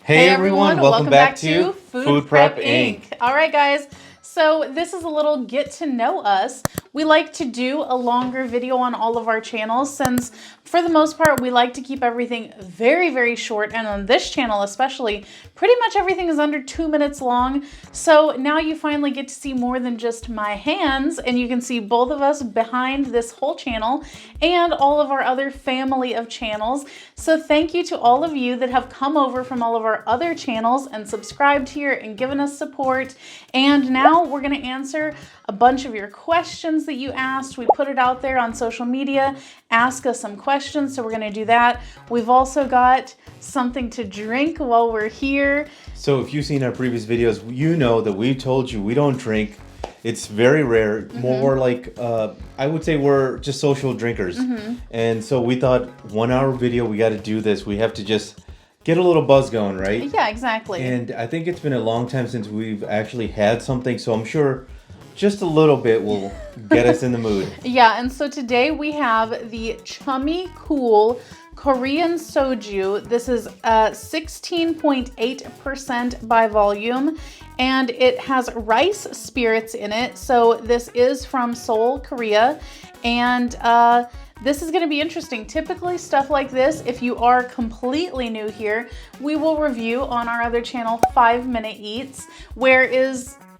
Hey everyone, welcome back to Food Prep Inc. All right, guys. So this is a little get to know us. We like to do a longer video on all of our channels since for the most part we like to keep everything very, very short, and on this channel especially, pretty much everything is under 2 minutes long. So now you finally get to see more than just my hands, and you can see both of us behind this whole channel and all of our other family of channels. So thank you to all of you that have come over from all of our other channels and subscribed here and given us support. And now we're going to answer a bunch of your questions that you asked. We put it out there on social media. Ask us some questions, so we're going to do that. We've also got something to drink while we're here. So if you've seen our previous videos, you know that we told you we don't drink. It's very rare, more like, I would say we're just social drinkers. And so we thought 1 hour video, we got to do this. We have to just get a little buzz going, right? Yeah, exactly. And I think it's been a long time since we've actually had something, so I'm sure just a little bit will get us in the mood. Yeah, and so today we have the Chummy Cool Korean Soju. This is 16.8% by volume, and it has rice spirits in it. So this is from Seoul, Korea, and this is going to be interesting. Typically stuff like this, if you are completely new here, we will review on our other channel, 5 Minute Eats,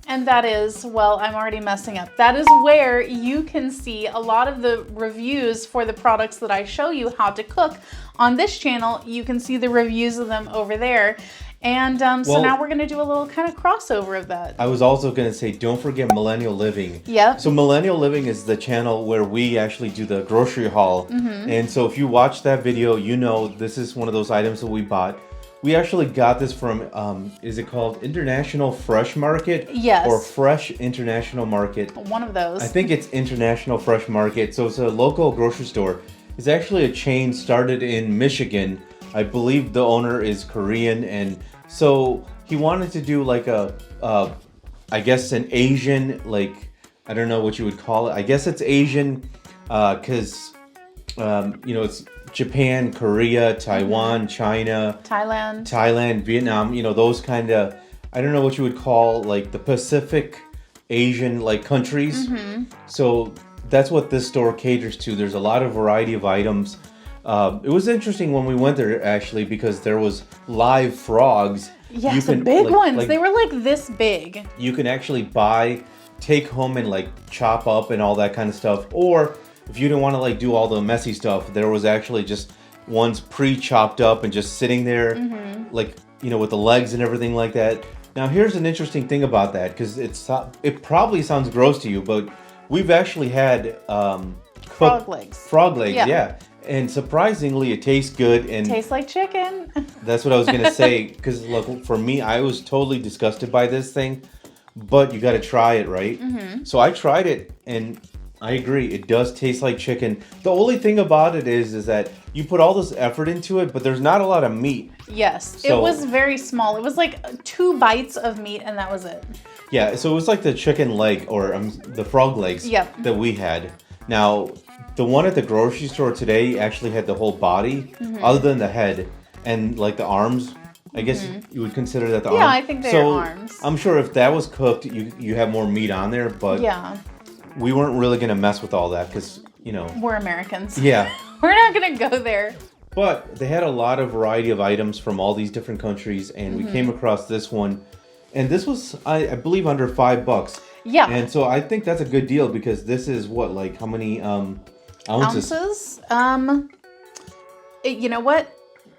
and that is, well, I'm already messing up. That is where you can see a lot of the reviews for the products that I show you how to cook. On this channel, you can see the reviews of them over there. And so now we're going to do a little kind of crossover of that. I was also going to say, don't forget Millennial Living. Yep. So Millennial Living is the channel where we actually do the grocery haul. And so if you watch that video, you know this is one of those items that we bought. We actually got this from, is it called International Fresh Market? Yes. Or Fresh International Market? One of those. I think it's International Fresh Market. So it's a local grocery store. It's actually a chain started in Michigan. I believe the owner is Korean, and so he wanted to do like I guess an Asian, like, I don't know what you would call it. I guess it's Asian, because, you know, it's Japan, Korea, Taiwan, China, Thailand, Vietnam, you know, those kind of, I don't know what you would call like the Pacific Asian like countries. So that's what this store caters to. There's a lot of variety of items. It was interesting when we went there actually because there was live frogs. Yes, the big ones. They were like this big. You can actually buy, take home and like chop up and all that kind of stuff. Or if you didn't want to like do all the messy stuff, there was actually just ones pre-chopped up and just sitting there, like, you know, with the legs and everything like that. Now here's an interesting thing about that, because it probably sounds gross to you, but we've actually had Frog legs. Yeah. And surprisingly, it tastes good. And tastes like chicken. That's what I was gonna say. Because look, for me, I was totally disgusted by this thing, but you got to try it, right? So I tried it, and I agree, it does taste like chicken. The only thing about it is that you put all this effort into it, but there's not a lot of meat. Yes, so, it was very small. It was like 2 bites of meat, and that was it. Yeah, so it was like the chicken leg, or the frog legs that we had. Now, the one at the grocery store today actually had the whole body, other than the head and like the arms. I guess you would consider that the arms. Yeah, I think they're arms. I'm sure if that was cooked, you have more meat on there, but yeah, we weren't really going to mess with all that because, you know, we're Americans. Yeah. We're not going to go there. But they had a lot of variety of items from all these different countries, and we came across this one. And this was, I believe, under $5. Yeah. And so I think that's a good deal because this is what, like, how many ounces? You know what?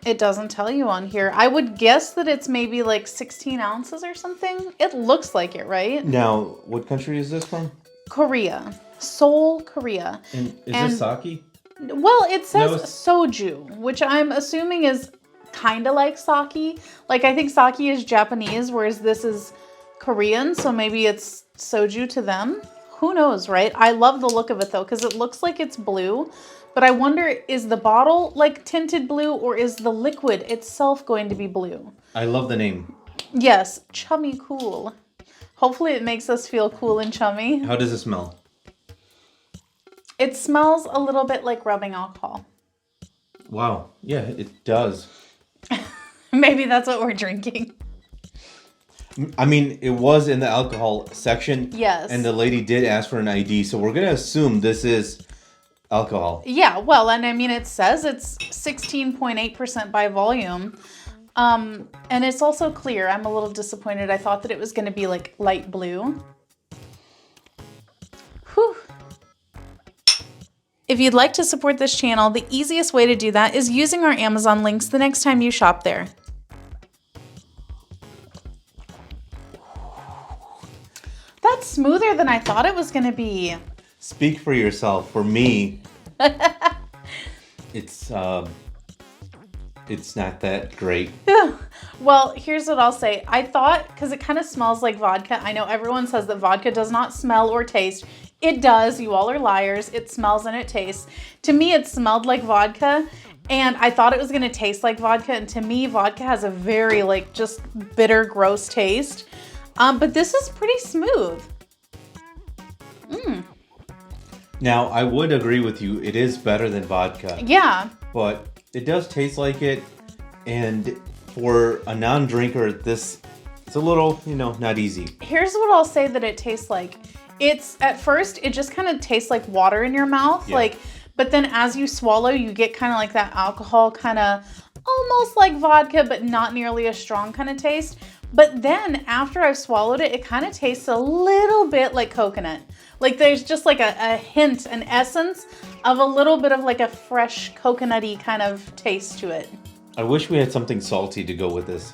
It doesn't tell you on here. I would guess that it's maybe like 16 ounces or something. It looks like it, right? Now, what country is this from? Korea. Seoul, Korea. And is this sake? Well, it says soju, which I'm assuming is kind of like sake. Like, I think sake is Japanese, whereas this is Korean, so maybe it's soju to them. Who knows, right? I love the look of it, though, because it looks like it's blue. But I wonder, is the bottle, like, tinted blue, or is the liquid itself going to be blue? I love the name. Yes, Chummy Cool. Hopefully it makes us feel cool and chummy. How does it smell? It smells a little bit like rubbing alcohol. Wow. Yeah, it does. Maybe that's what we're drinking. I mean, it was in the alcohol section. Yes. And the lady did ask for an ID, so we're going to assume this is alcohol. Yeah, well, and I mean, it says it's 16.8% by volume. And it's also clear. I'm a little disappointed. I thought that it was going to be like light blue. Whew. If you'd like to support this channel, the easiest way to do that is using our Amazon links the next time you shop there. That's smoother than I thought it was going to be. Speak for yourself. For me, it's not that great. Well, here's what I'll say. I thought, because it kind of smells like vodka. I know everyone says that vodka does not smell or taste. It does. You all are liars. It smells and it tastes. To me, it smelled like vodka. And I thought it was going to taste like vodka. And to me, vodka has a very like just bitter, gross taste. But this is pretty smooth. Now, I would agree with you. It is better than vodka. Yeah. But it does taste like it. And for a non-drinker, it's a little, not easy. Here's what I'll say that it tastes like. It's, at first, it just kind of tastes like water in your mouth. Yeah. But then as you swallow, you get kind of like that alcohol kind of almost like vodka, but not nearly as strong kind of taste. But then after I've swallowed it, it kind of tastes a little bit like coconut. Like there's just like a hint, an essence of a little bit of like a fresh coconutty kind of taste to it. I wish we had something salty to go with this.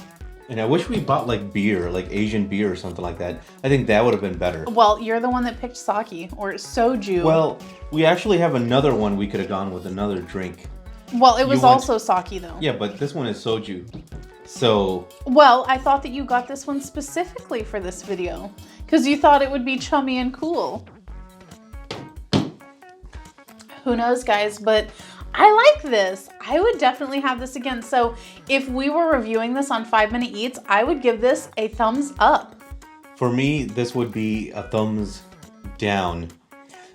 And I wish we bought like beer, like Asian beer or something like that. I think that would have been better. Well, you're the one that picked sake or soju. Well, we actually have another one we could have gone with, another drink. Well, it was also sake though. Yeah, but this one is soju. So... Well, I thought that you got this one specifically for this video. Because you thought it would be chummy and cool. Who knows, guys, but I like this. I would definitely have this again. So if we were reviewing this on 5 Minute Eats, I would give this a thumbs up. For me, this would be a thumbs down.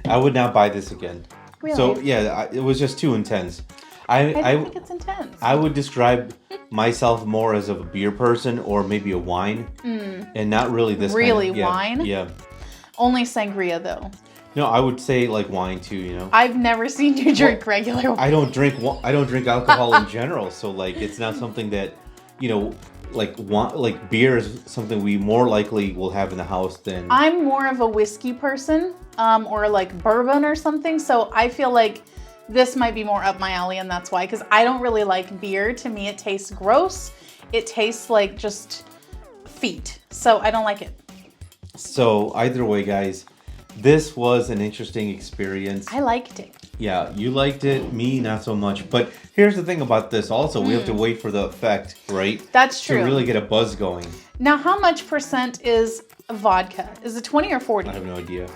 I would not buy this again. Really? So yeah, it was just too intense. I think it's intense. I would describe myself more as a beer person or maybe a wine, and not really this Really, kind of, wine? Yeah. Only sangria though. No, I would say like wine too. I've never seen you drink regular wine. I don't drink alcohol in general, so like it's not something that like beer is something we more likely will have in the house than. I'm more of a whiskey person, or like bourbon or something. So I feel like this might be more up my alley, and that's why. Because I don't really like beer. To me, it tastes gross. It tastes like just feet. So I don't like it. So either way, guys, this was an interesting experience. I liked it. Yeah, you liked it. Me, not so much. But here's the thing about this. Also, we have to wait for the effect, right? That's true. To really get a buzz going. Now, how much % is vodka? Is it 20 or 40? I have no idea.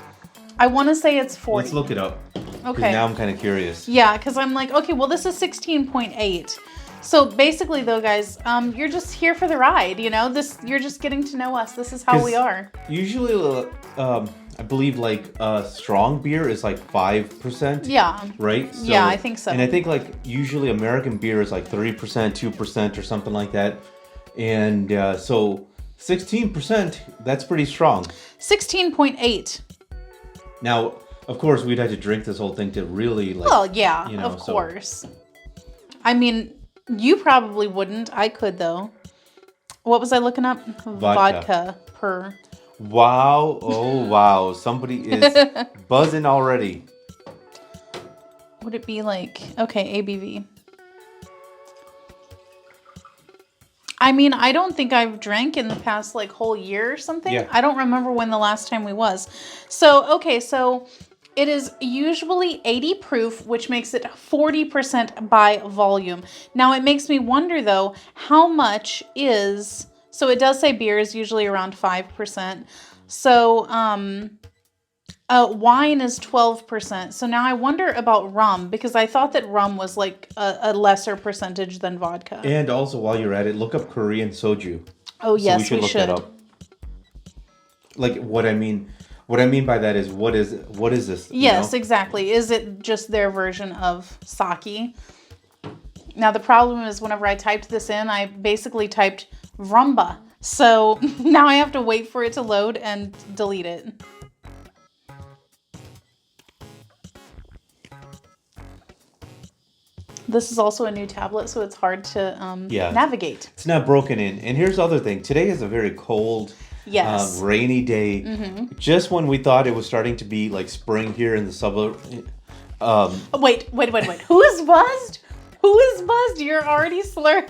I want to say it's 40. Let's look it up. Okay. Now I'm kind of curious. Yeah, because I'm like, okay, well, this is 16.8. So basically, though, guys, you're just here for the ride. You're just getting to know us. This is how we are. Usually, I believe like strong beer is like 5%. Yeah. Right? So, yeah, I think so. And I think like usually American beer is like 3%, 2% or something like that. And so 16%, that's pretty strong. 16.8. Now, of course, we'd have to drink this whole thing to really like. Well, yeah, of course. I mean, you probably wouldn't. I could though. What was I looking up? Vodka per. Wow. Oh, wow. Somebody is buzzing already. Would it be like, okay, ABV. I mean, I don't think I've drank in the past like whole year or something. Yeah. I don't remember when the last time we was. So, okay, so it is usually 80 proof, which makes it 40% by volume. Now, it makes me wonder, though, how much is... So it does say beer is usually around 5%. So wine is 12%. So now I wonder about rum, because I thought that rum was like a lesser percentage than vodka. And also, while you're at it, look up Korean Soju. Oh, yes, we should. Look that up. Like, what I mean by that is, what is this? Yes, exactly. Is it just their version of sake? Now, the problem is whenever I typed this in, I basically typed Vrumba. So now I have to wait for it to load and delete it. This is also a new tablet, so it's hard to navigate. It's not broken in. And here's the other thing. Today is a very cold, rainy day. Just when we thought it was starting to be like spring here in the suburb. Wait. Who is buzzed? Who is buzzed? You're already slurring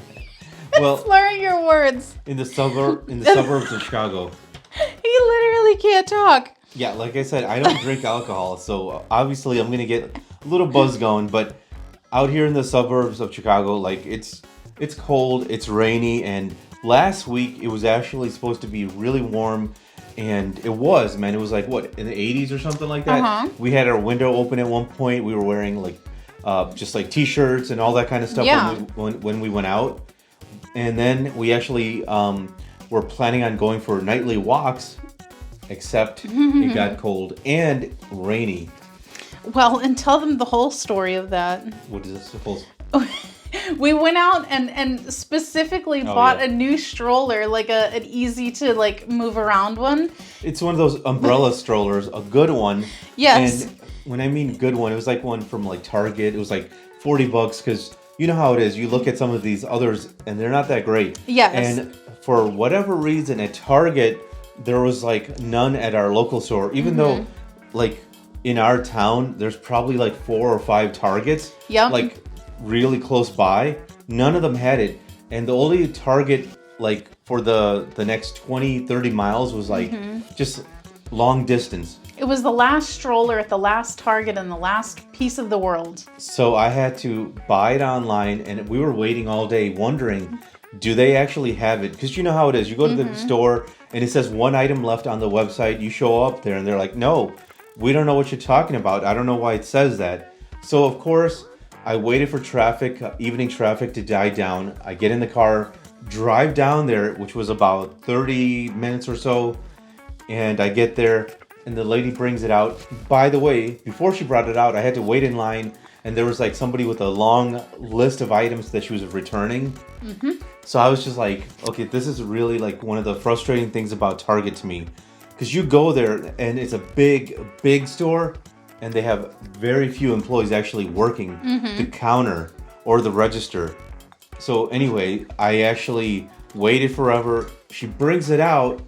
your words. In the suburbs of Chicago. He literally can't talk. Yeah, like I said, I don't drink alcohol, so obviously I'm gonna get a little buzz going. But out here in the suburbs of Chicago, like it's cold, it's rainy, and last week it was actually supposed to be really warm, and it was, man. It was like what, in the 80s or something like that. We had our window open at one point. We were wearing like just like t-shirts and all that kind of stuff when we went out, and then we actually were planning on going for nightly walks, except it got cold and rainy. Well, and tell them the whole story of that. What is this supposed? We went out and specifically bought a new stroller, like an easy to like move around one. It's one of those umbrella strollers, a good one. Yes. And when I mean good one, it was like one from like Target. It was like $40 because you know how it is. You look at some of these others and they're not that great. Yes. And for whatever reason at Target, there was like none at our local store, even though like in our town, there's probably like 4 or 5 Targets. Yep. Like really close by. None of them had it. And the only Target like for the next 20, 30 miles was like just long distance. It was the last stroller at the last Target in the last piece of the world. So I had to buy it online, and we were waiting all day wondering, do they actually have it? Because you know how it is. You go to the store and it says one item left on the website. You show up there and they're like, no, we don't know what you're talking about. I don't know why it says that. So of course, I waited for evening traffic to die down. I get in the car, drive down there, which was about 30 minutes or so. And I get there and the lady brings it out. By the way, before she brought it out, I had to wait in line. And there was like somebody with a long list of items that she was returning. So I was just like, okay, this is really like one of the frustrating things about Target to me. Because you go there and it's a big store. And they have very few employees actually working the counter or the register. So anyway, I actually waited forever. She brings it out,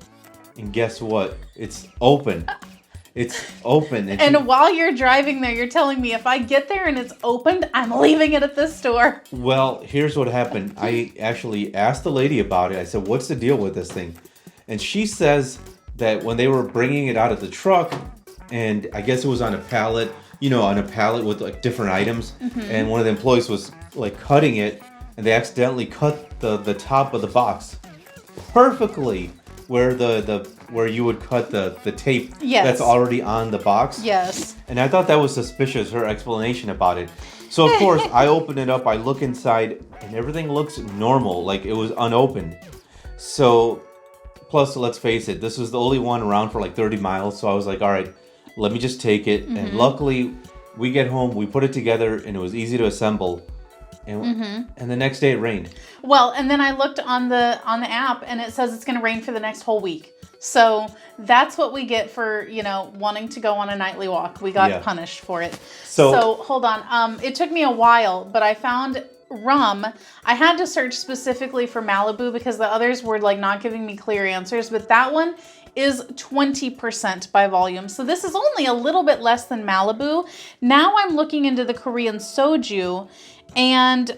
and guess what? It's open. It's open. And while you're driving there, you're telling me if I get there and it's opened, I'm leaving it at this store. Well, here's what happened. I actually asked the lady about it. I said, what's the deal with this thing? And she says that when they were bringing it out of the truck, and I guess it was on a pallet, with like different items. And one of the employees was like cutting it, and they accidentally cut the top of the box perfectly where where you would cut the tape that's already on the box. Yes. And I thought that was suspicious, her explanation about it. So of course I open it up, I look inside, and everything looks normal, like it was unopened. So plus, let's face it, this was the only one around for like 30 miles. So I was like, all right, let me just take it. And luckily, we get home, we put it together, and it was easy to assemble. And the next day it rained. Well, and then I looked on the app, and it says it's going to rain for the next whole week. So that's what we get for, wanting to go on a nightly walk. We got punished for it. So hold on. It took me a while, but I found rum. I had to search specifically for Malibu because the others were like not giving me clear answers, but that one is 20% by volume. So this is only a little bit less than Malibu. Now I'm looking into the Korean Soju, and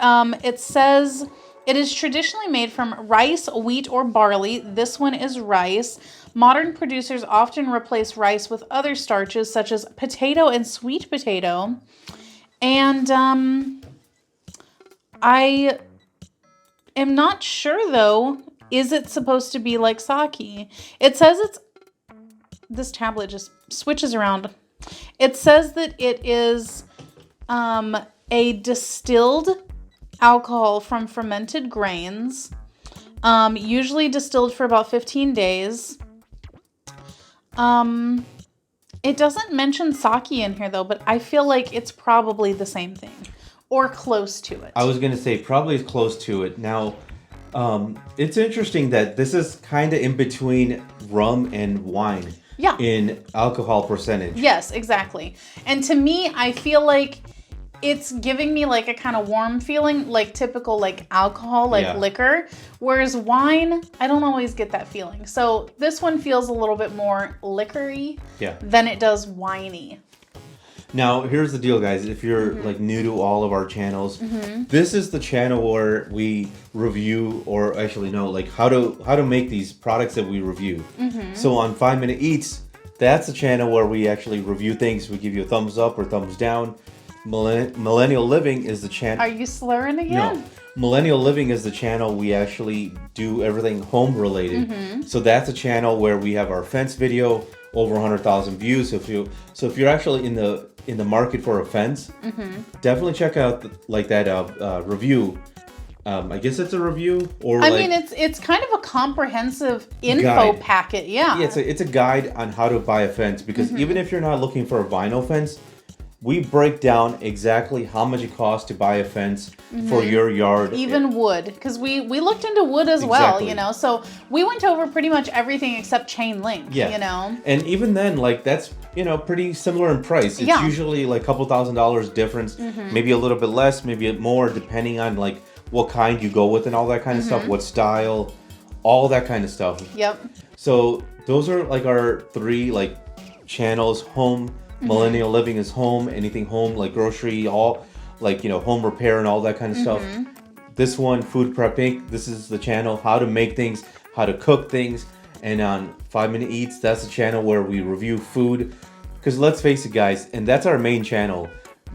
it says it is traditionally made from rice, wheat, or barley. This one is rice. Modern producers often replace rice with other starches such as potato and sweet potato. And I am not sure though, is it supposed to be like sake? It says this tablet just switches around. It says that it is a distilled alcohol from fermented grains, usually distilled for about 15 days. It doesn't mention sake in here though, but I feel like it's probably the same thing. or close to it. I was going to say probably close to it. Now, it's interesting that this is kind of in between rum and wine. Yeah. In alcohol percentage. Yes, exactly. And to me, I feel like it's giving me like a kind of warm feeling, like typical like alcohol, like liquor. Whereas wine, I don't always get that feeling. So this one feels a little bit more liquor-y than it does winey. Now, here's the deal, guys. If you're like new to all of our channels, this is the channel where we review, or actually no, like how to make these products that we review. So on 5 Minute Eats, that's the channel where we actually review things. We give you a thumbs up or thumbs down. Millennial Living is the channel. Are you slurring again? No. Millennial Living is the channel we actually do everything home related. So that's a channel where we have our fence video, over 100,000 views. So if you're actually in the market for a fence, definitely check out that review. I guess it's a review, or I mean it's kind of a comprehensive info packet. Yeah, it's a guide on how to buy a fence, because even if you're not looking for a vinyl fence, we break down exactly how much it costs to buy a fence for your yard. Even wood, because we looked into wood as well, you know. So we went over pretty much everything except chain link, you know. And even then, like, that's, you know, pretty similar in price. It's usually like a couple $1,000s difference, maybe a little bit less, maybe more, depending on like what kind you go with and all that kind of stuff, what style, all that kind of stuff. Yep. So those are like our three like channels. Home, Millennial Living is home, anything home, like grocery, all like, you know, home repair and all that kind of stuff. This one, Food Prep Inc., this is the channel, how to make things, how to cook things. And on 5 Minute Eats, that's the channel where we review food. Because let's face it, guys, and that's our main channel.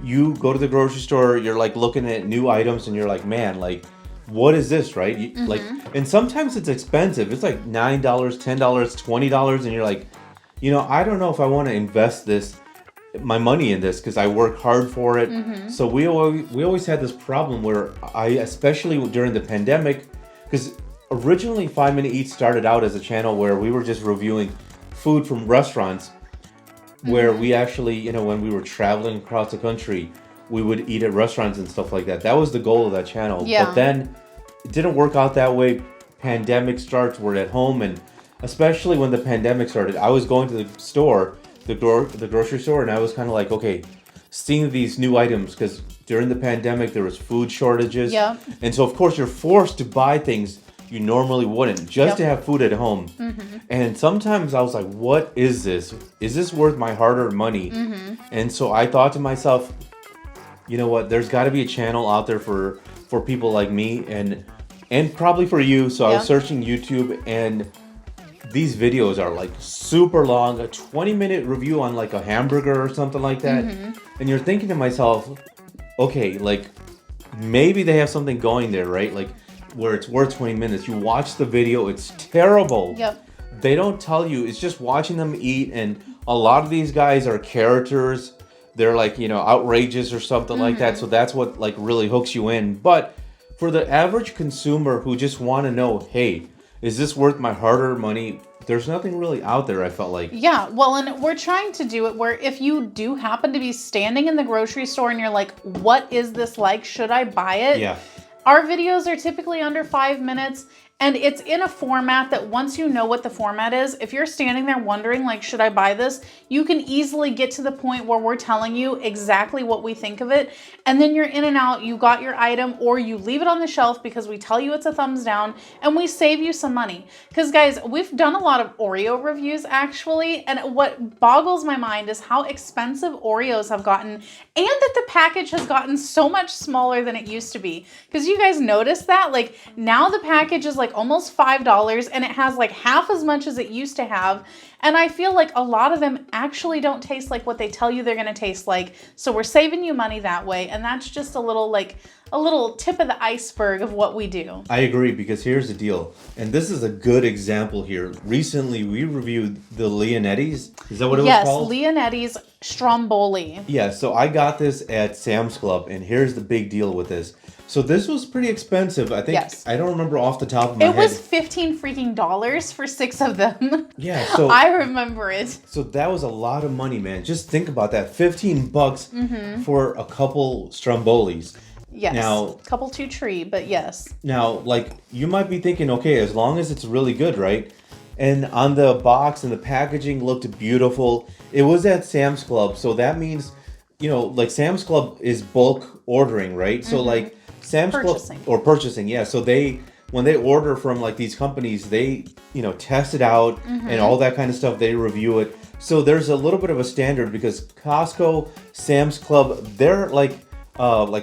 You go to the grocery store, you're like looking at new items and you're like, man, like, what is this, right? Like, and sometimes it's expensive. It's like $9, $10, $20, and you're like, you know, I don't know if I want to invest my money in this, because I work hard for it. So we always had this problem where especially during the pandemic, because originally 5 Minute Eats started out as a channel where we were just reviewing food from restaurants, where we actually, you know, when we were traveling across the country, we would eat at restaurants and stuff like that. That was the goal of that channel. But then it didn't work out that way. Pandemic starts, we're at home, and especially when the pandemic started, I was going to the store, the grocery store, and I was kind of like, okay, seeing these new items, because during the pandemic there was food shortages, and so of course you're forced to buy things you normally wouldn't, just to have food at home. And sometimes I was like, what is this? Is this worth my hard-earned money? And so I thought to myself, you know what, there's got to be a channel out there for people like me, and probably for you. So I was searching YouTube, and these videos are like super long, a 20-minute review on like a hamburger or something like that. And you're thinking to myself, okay, like maybe they have something going there, right? Like where it's worth 20 minutes. You watch the video, it's terrible. They don't tell you, it's just watching them eat. And a lot of these guys are characters. They're like, you know, outrageous or something like that. So that's what like really hooks you in. But for the average consumer who just want to know, hey, is this worth my hard-earned money? There's nothing really out there, I felt like. Yeah, well, and we're trying to do it where if you do happen to be standing in the grocery store and you're like, what is this like? Should I buy it? Yeah. Our videos are typically under 5 minutes, and it's in a format that once you know what the format is, if you're standing there wondering, like, should I buy this? You can easily get to the point where we're telling you exactly what we think of it. And then you're in and out, you got your item, or you leave it on the shelf because we tell you it's a thumbs down, and we save you some money. Because guys, we've done a lot of Oreo reviews actually, and what boggles my mind is how expensive Oreos have gotten, and that the package has gotten so much smaller than it used to be. Because you guys notice that? Like, now the package is like almost $5, and it has like half as much as it used to have. And I feel like a lot of them actually don't taste like what they tell you they're going to taste like. So we're saving you money that way. And that's just a little tip of the iceberg of what we do. I agree, because here's the deal. And this is a good example here. Recently, we reviewed the Leonetti's. Is that what it was called? Yes, Leonetti's Stromboli. Yeah, so I got this at Sam's Club, and here's the big deal with this. So this was pretty expensive. I think Yes. I don't remember off the top of my head. It was $15 freaking for 6 of them. Yeah, so I remember it. So that was a lot of money, man. Just think about that. $15 for a couple Strombolis. Yes. Now, couple 2 tree, but yes. Now, like, you might be thinking, okay, as long as it's really good, right? And on the box and the packaging looked beautiful. It was at Sam's Club, so that means, like Sam's Club is bulk ordering, right? So like Sam's Purchasing. Club or purchasing, yeah. So when they order from like these companies, they test it out and all that kind of stuff. They review it. So there's a little bit of a standard because Costco, Sam's Club, they're like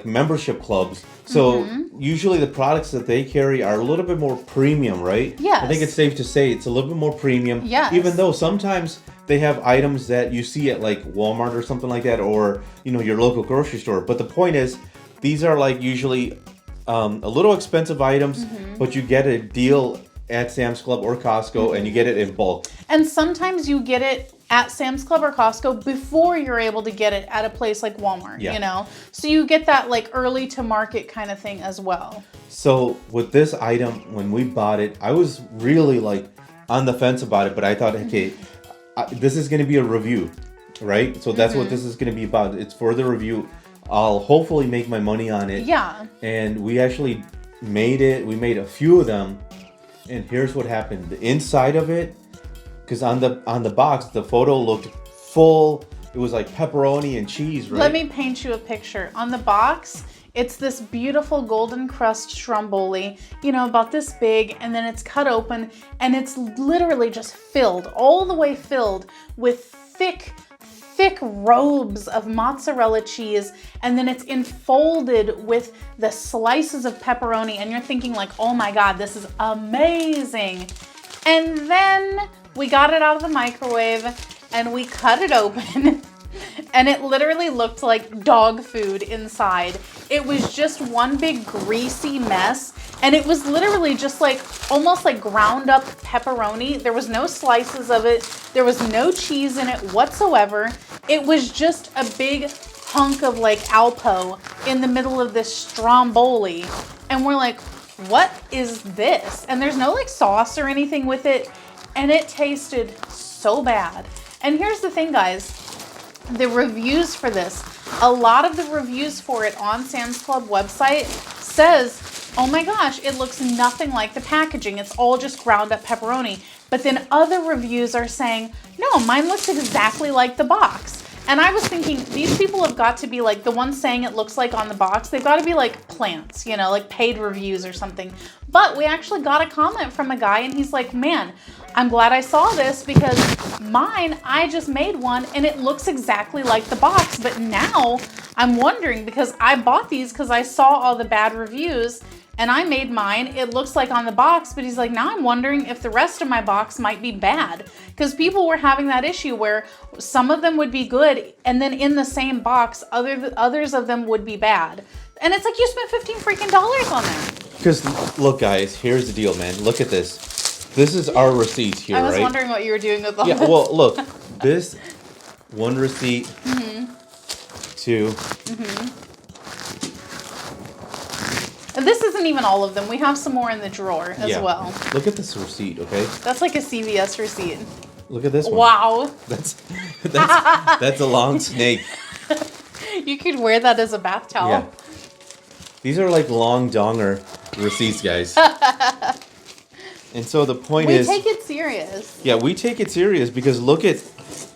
membership clubs. So usually the products that they carry are a little bit more premium, right? Yes. I think it's safe to say it's a little bit more premium. Yes. Even though sometimes they have items that you see at like Walmart or something like that, or your local grocery store. But the point is, these are like usually a little expensive items, but you get a deal at Sam's Club or Costco, and you get it in bulk. And sometimes you get it at Sam's Club or Costco before you're able to get it at a place like Walmart, So you get that like early to market kind of thing as well. So with this item, when we bought it, I was really like on the fence about it, but I thought, okay, this is going to be a review, right? So that's what this is going to be about. It's for the review. I'll hopefully make my money on it. Yeah. And we actually made it. We made a few of them. And here's what happened. The inside of it, because on the box, the photo looked full. It was like pepperoni and cheese, right? Let me paint you a picture. On the box, it's this beautiful golden crust Stromboli, about this big, and then it's cut open, and it's literally just filled, all the way filled with thick robes of mozzarella cheese, and then it's enfolded with the slices of pepperoni, and you're thinking like, oh my God, this is amazing. And then we got it out of the microwave and we cut it open and it literally looked like dog food inside. It was just one big greasy mess, and it was literally just like almost like ground up pepperoni. There was no slices of it. There was no cheese in it whatsoever. It was just a big hunk of like Alpo in the middle of this Stromboli. And we're like, what is this? And there's no like sauce or anything with it. And it tasted so bad. And here's the thing, guys. The reviews for this, a lot of the reviews for it on Sam's Club website says, oh my gosh, it looks nothing like the packaging. It's all just ground up pepperoni. But then other reviews are saying, no, mine looks exactly like the box. And I was thinking, these people have got to be like, the ones saying it looks like on the box, they've got to be like plants, like paid reviews or something. But we actually got a comment from a guy and he's like, man, I'm glad I saw this because mine, I just made one and it looks exactly like the box. But now I'm wondering, because I bought these because I saw all the bad reviews and I made mine. It looks like on the box, but he's like, now I'm wondering if the rest of my box might be bad, because people were having that issue where some of them would be good and then in the same box, others of them would be bad. And it's like, you spent $15 on that. Because look, guys, here's the deal, man. Look at this. This is our receipt here, right? I was wondering what you were doing with all this. Yeah, well, look, this one receipt, two. And this isn't even all of them. We have some more in the drawer as well. Look at this receipt, okay? That's like a CVS receipt. Look at this one. Wow. That's a long snake. You could wear that as a bath towel. Yeah. These are like long donger receipts, guys. And so the point is, we take it serious. Yeah, we take it serious because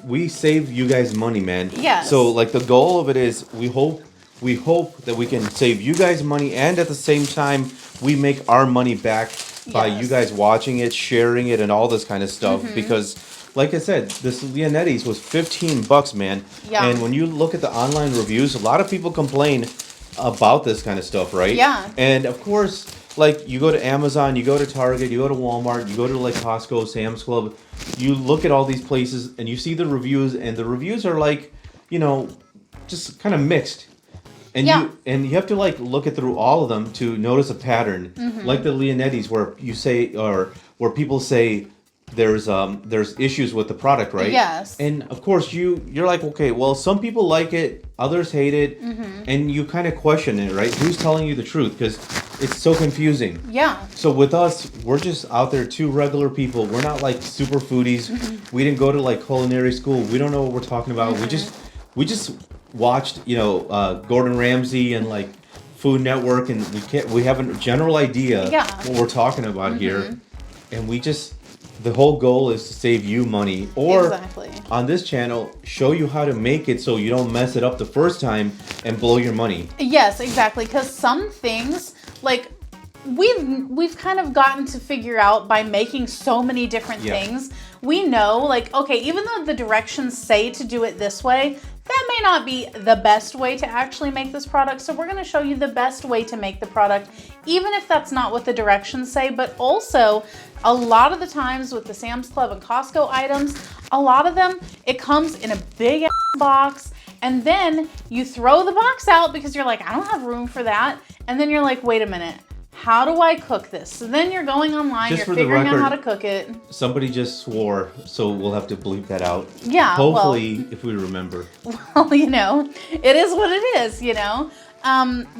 we save you guys money, man. Yes. So like the goal of it is we hope that we can save you guys money, and at the same time we make our money back by you guys watching it, sharing it, and all this kind of stuff. Because like I said, this Leonetti's was $15, man. Yeah. And when you look at the online reviews, a lot of people complain about this kind of stuff, right? Yeah. And of course, like you go to Amazon, you go to Target, you go to Walmart, you go to like Costco, Sam's Club, you look at all these places and you see the reviews, and the reviews are like, just kind of mixed. And you have to like look at through all of them to notice a pattern. Like the Leonetti's, where you say, or where people say there's issues with the product, right? Yes. And of course you're like, okay, well, some people like it, others hate it, and you kind of question it, right? Who's telling you the truth? Because it's so confusing. Yeah. So with us, we're just out there, two regular people. We're not like super foodies. We didn't go to like culinary school. We don't know what we're talking about. We just watched, Gordon Ramsay and like Food Network, and we have a general idea what we're talking about here, and the whole goal is to save you money, or on this channel, show you how to make it so you don't mess it up the first time and blow your money. Yes, exactly. Because some things, like, we've kind of gotten to figure out by making so many different things. We know, like, okay, even though the directions say to do it this way, that may not be the best way to actually make this product. So we're going to show you the best way to make the product, even if that's not what the directions say. But also, a lot of the times with the Sam's Club and Costco items, a lot of them, it comes in a big box, and then you throw the box out because you're like, I don't have room for that. And then you're like, wait a minute. How do I cook this? So then you're going online, you're figuring out how to cook it. Somebody just swore, so we'll have to bleep that out. Yeah. Hopefully, if we remember. Well, it is what it is,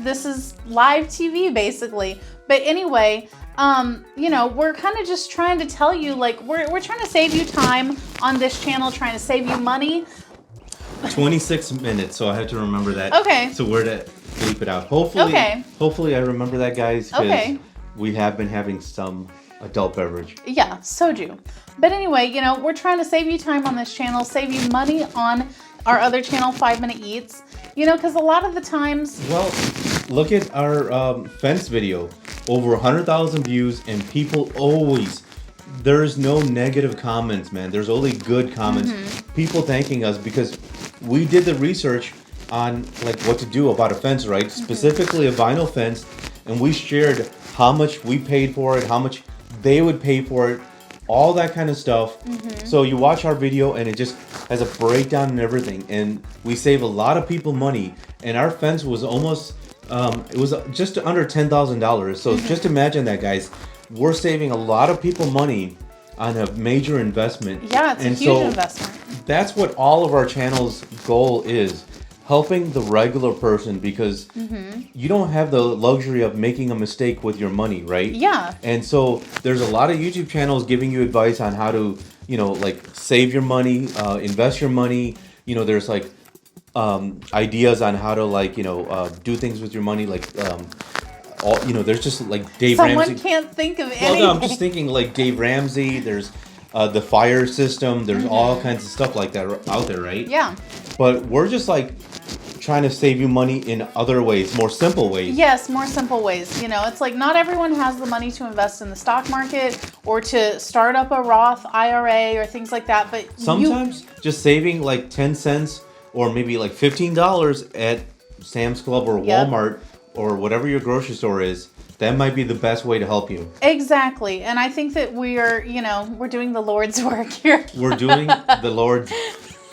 This is live TV, basically. But anyway, we're kind of just trying to tell you, like, we're trying to save you time on this channel, trying to save you money. 26 minutes, so I have to remember that. Okay. So we're to bleep it out. Hopefully I remember that, guys, because we have been having some adult beverage. Yeah, soju. But anyway, we're trying to save you time on this channel, save you money on our other channel, 5 Minute Eats. Because a lot of the times... Well, look at our fence video. Over 100,000 views, and people always... There's no negative comments, man. There's only good comments. People thanking us because we did the research on like what to do about a fence, right? Specifically a vinyl fence, and we shared how much we paid for it, how much they would pay for it, all that kind of stuff. So you watch our video and it just has a breakdown and everything, and we save a lot of people money. And our fence was almost it was just under $10,000. So just imagine that, guys. We're saving a lot of people money on a major investment. Yeah, it's a huge investment. That's what all of our channel's goal is. Helping the regular person, because you don't have the luxury of making a mistake with your money, right? Yeah. And so there's a lot of YouTube channels giving you advice on how to, like save your money, invest your money. There's like ideas on how to like, do things with your money, like there's just like Dave Ramsey. Someone can't think of anything. Well, no, I'm just thinking like Dave Ramsey. There's the fire system. There's all kinds of stuff like that out there, right? Yeah. But we're just like trying to save you money in other ways, more simple ways. Yes, more simple ways. It's like not everyone has the money to invest in the stock market or to start up a Roth IRA or things like that. But sometimes just saving like 10 cents or maybe like $15 at Sam's Club or Walmart or whatever your grocery store is, that might be the best way to help you. Exactly. And I think that we are, we're doing the Lord's work here. We're doing the Lord's...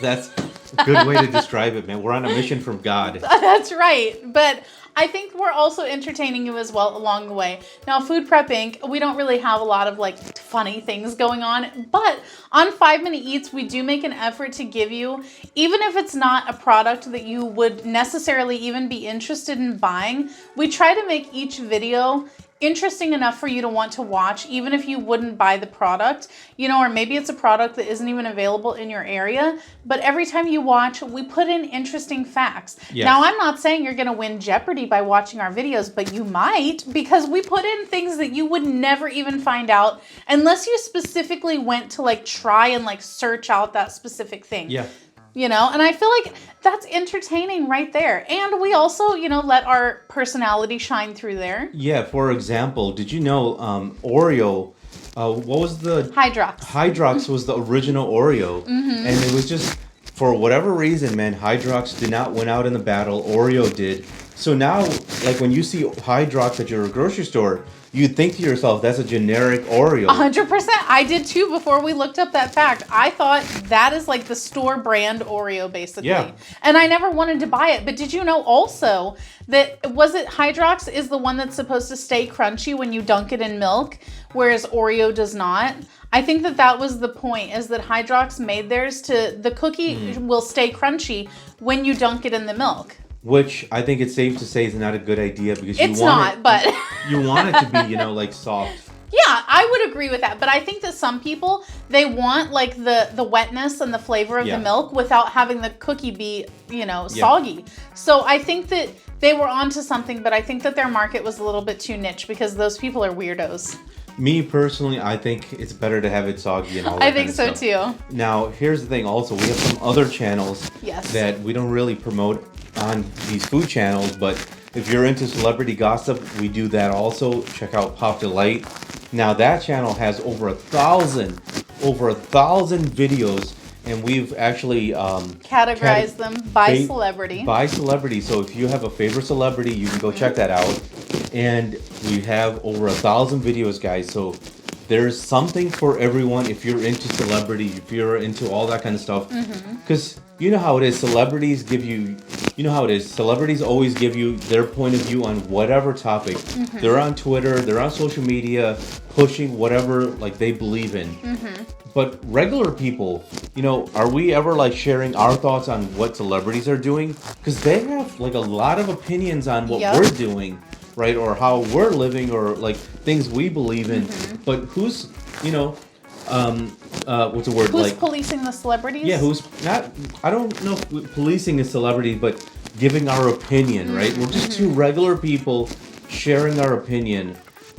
That's a good way to describe it, man. We're on a mission from God. That's right. But I think we're also entertaining you as well along the way. Now, Food Prep Inc., we don't really have a lot of like funny things going on, but on 5 Minute Eats, we do make an effort to give you, even if it's not a product that you would necessarily even be interested in buying, we try to make each video interesting enough for you to want to watch, even if you wouldn't buy the product, or maybe it's a product that isn't even available in your area. But every time you watch, we put in interesting facts. Yes. Now, I'm not saying you're going to win Jeopardy by watching our videos, but you might, because we put in things that you would never even find out unless you specifically went to like try and like search out that specific thing. Yeah. And I feel like that's entertaining right there. And we also, let our personality shine through there. Yeah, for example, did you know Oreo, what was the... Hydrox. Hydrox was the original Oreo. And it was just, for whatever reason, man, Hydrox did not win out in the battle. Oreo did. So now, like when you see Hydrox at your grocery store, you'd think to yourself, that's a generic Oreo. 100%. I did too before we looked up that fact. I thought that is like the store brand Oreo, basically. Yeah. And I never wanted to buy it. But did you know also that, was it Hydrox is the one that's supposed to stay crunchy when you dunk it in milk, whereas Oreo does not? I think that was the point, is that Hydrox made theirs to, the cookie will stay crunchy when you dunk it in the milk. Which I think it's safe to say is not a good idea because It's not, but you want it to be, like soft. yeah, I would agree with that. But I think that some people, they want like the wetness and the flavor of the milk without having the cookie be, soggy. So I think that they were onto something, but I think that their market was a little bit too niche because those people are weirdos. Me personally, I think it's better to have it soggy and all that. I think so too. Now, here's the thing also, we have some other channels that we don't really promote on these food channels, but if you're into celebrity gossip, we do that also. Check out Pop Delight. Now that channel has over 1,000 videos, and we've actually categorized them by celebrity. By celebrity. So if you have a favorite celebrity, you can go check that out. And we have over 1,000 videos, guys. So there's something for everyone if you're into celebrity, if you're into all that kind of stuff. Because you know how it is. Celebrities give you, Celebrities always give you their point of view on whatever topic. They're on Twitter, they're on social media, pushing whatever like they believe in. But regular people, are we ever like sharing our thoughts on what celebrities are doing? Because they have like a lot of opinions on what we're doing, right? Or how we're living, or like things we believe in. But who's, what's the word? Who's policing the celebrities? Yeah, who's not, I don't know if policing is celebrities, but giving our opinion, right? We're just two regular people sharing our opinion.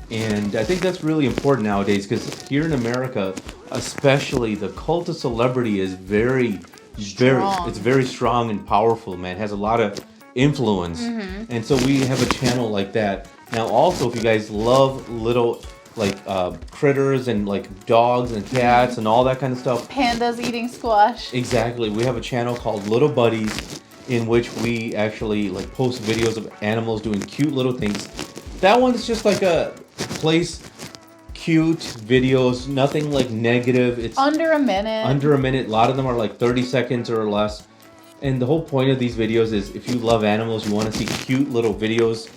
And I think that's really important nowadays, because here in America, especially, the cult of celebrity is very strong and powerful, man. It has a lot of influence. And so we have a channel like that. Now also, if you guys love little critters and like dogs and cats and all that kind of stuff. Pandas eating squash. Exactly. We have a channel called Little Buddies, in which we actually like post videos of animals doing cute little things. That one's just like a place, cute videos, nothing like negative. It's under a minute. Under a minute. A lot of them are like 30 seconds or less. And the whole point of these videos is, if you love animals, you want to see cute little videos,